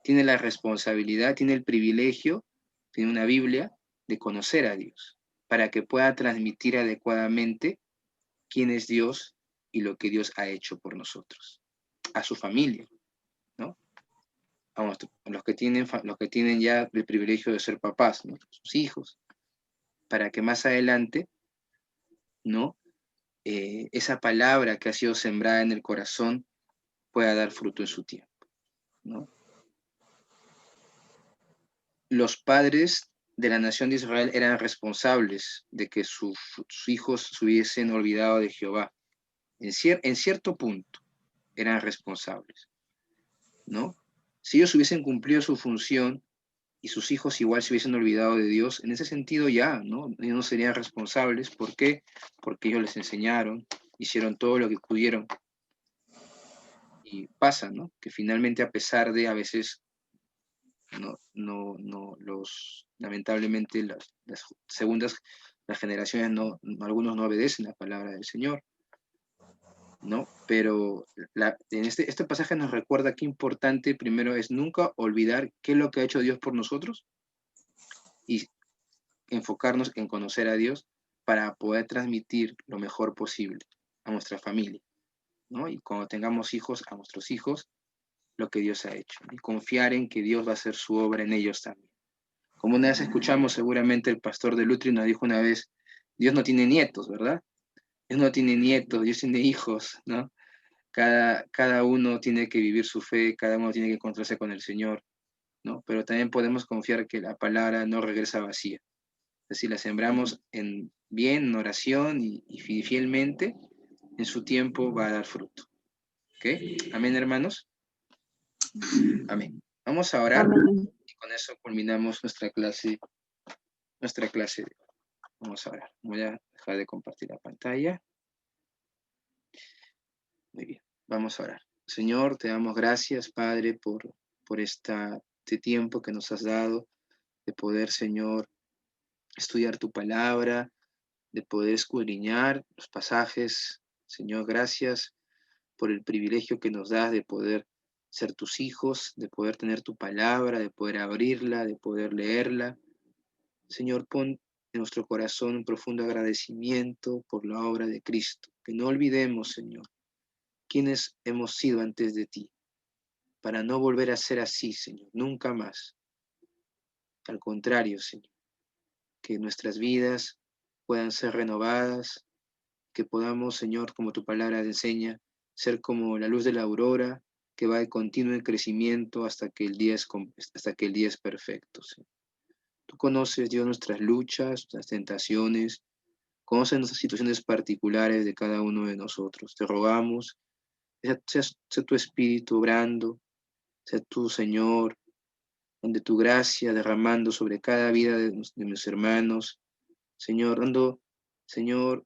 S1: tiene la responsabilidad, tiene el privilegio, tiene una Biblia, de conocer a Dios, para que pueda transmitir adecuadamente quién es Dios y lo que Dios ha hecho por nosotros, a su familia, ¿no? A los que tienen ya el privilegio de ser papás, ¿no? Sus hijos, para que más adelante, ¿no? Esa palabra que ha sido sembrada en el corazón pueda dar fruto en su tiempo, ¿no? Los padres de la nación de Israel eran responsables de que sus hijos se hubiesen olvidado de Jehová. En cierto punto eran responsables, ¿no? Si ellos hubiesen cumplido su función y sus hijos igual se hubiesen olvidado de Dios, en ese sentido ya, ¿no? Ellos no serían responsables. ¿Por qué? Porque ellos les enseñaron, hicieron todo lo que pudieron. Y pasa, ¿no? Que finalmente, a pesar de a veces lamentablemente las generaciones algunos no obedecen la palabra del Señor, ¿no? Pero en este pasaje nos recuerda qué importante primero es nunca olvidar qué es lo que ha hecho Dios por nosotros y enfocarnos en conocer a Dios para poder transmitir lo mejor posible a nuestra familia, ¿no? Y cuando tengamos hijos, a nuestros hijos, lo que Dios ha hecho, y confiar en que Dios va a hacer su obra en ellos también. Como una vez escuchamos, seguramente el pastor de Lutri nos dijo una vez, Dios no tiene nietos, ¿verdad? Dios no tiene nietos, Dios tiene hijos, ¿no? Cada uno tiene que vivir su fe, cada uno tiene que encontrarse con el Señor, ¿no? Pero también podemos confiar que la palabra no regresa vacía. Es decir, la sembramos en oración y fielmente, en su tiempo va a dar fruto. ¿Ok? Amén, hermanos. Amén. Vamos a orar.
S3: Amén.
S1: Y con eso culminamos nuestra clase. Vamos a orar. Voy a dejar de compartir la pantalla. Muy bien. Vamos a orar. Señor, te damos gracias, Padre, por este tiempo que nos has dado de poder, Señor, estudiar tu palabra, de poder escudriñar los pasajes. Señor, gracias por el privilegio que nos das de poder ser tus hijos, de poder tener tu palabra, de poder abrirla, de poder leerla. Señor, pon en nuestro corazón un profundo agradecimiento por la obra de Cristo. Que no olvidemos, Señor, quiénes hemos sido antes de ti, para no volver a ser así, Señor, nunca más. Al contrario, Señor, que nuestras vidas puedan ser renovadas, que podamos, Señor, como tu palabra enseña, ser como la luz de la aurora, que va de continuo en crecimiento hasta que el día es perfecto, Señor. Tú conoces, Dios, nuestras luchas, nuestras tentaciones, conoces nuestras situaciones particulares de cada uno de nosotros. Te rogamos, sea tu espíritu obrando, sea tu, Señor, de tu gracia derramando sobre cada vida de mis hermanos, Señor, dando, Señor,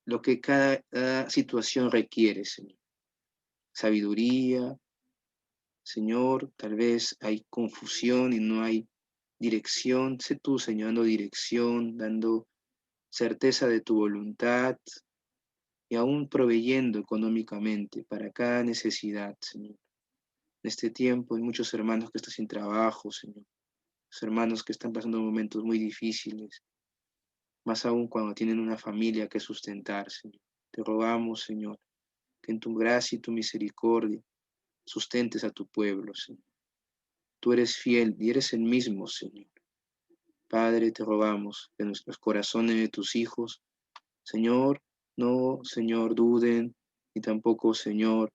S1: lo que cada situación requiere, Señor. Sabiduría, Señor, tal vez hay confusión y no hay dirección. Sé tú, Señor, dando dirección, dando certeza de tu voluntad y aún proveyendo económicamente para cada necesidad, Señor. En este tiempo hay muchos hermanos que están sin trabajo, Señor. Los hermanos que están pasando momentos muy difíciles, más aún cuando tienen una familia que sustentar, Señor. Te rogamos, Señor, que en tu gracia y tu misericordia sustentes a tu pueblo, Señor. Tú eres fiel y eres el mismo, Señor. Padre, te rogamos que nuestros corazones de tus hijos, Señor, no, Señor, duden, ni tampoco, Señor,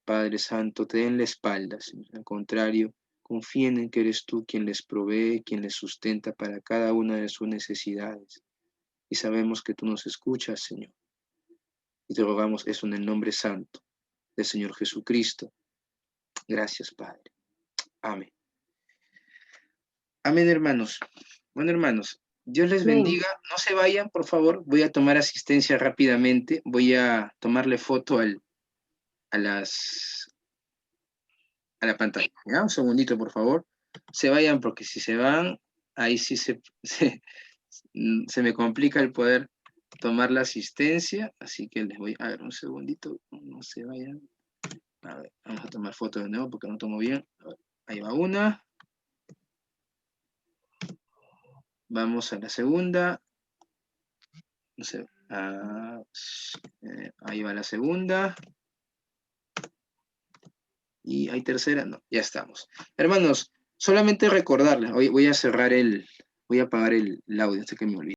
S1: Padre Santo, te den la espalda, Señor. Al contrario, confíen en que eres tú quien les provee, quien les sustenta para cada una de sus necesidades. Y sabemos que tú nos escuchas, Señor. Y te rogamos eso en el nombre santo del Señor Jesucristo. Gracias, Padre. Amén. Amén, hermanos. Bueno, hermanos, Dios les
S5: Amén.
S1: bendiga. No se vayan, por favor. Voy a tomar asistencia rápidamente. Voy a tomarle foto a la pantalla. ¿Ya? Un segundito, por favor. Se vayan porque si se van, ahí sí se me complica el poder tomar la asistencia. Así que les voy a ver un segundito. No se vayan. A ver, vamos a tomar foto de nuevo porque no tomo bien. A ver, ahí va una. Vamos a la segunda. No sé. Ahí va la segunda. Y hay tercera. No, ya estamos. Hermanos, solamente recordarles. Hoy voy a cerrar voy a apagar el audio hasta que me olvide.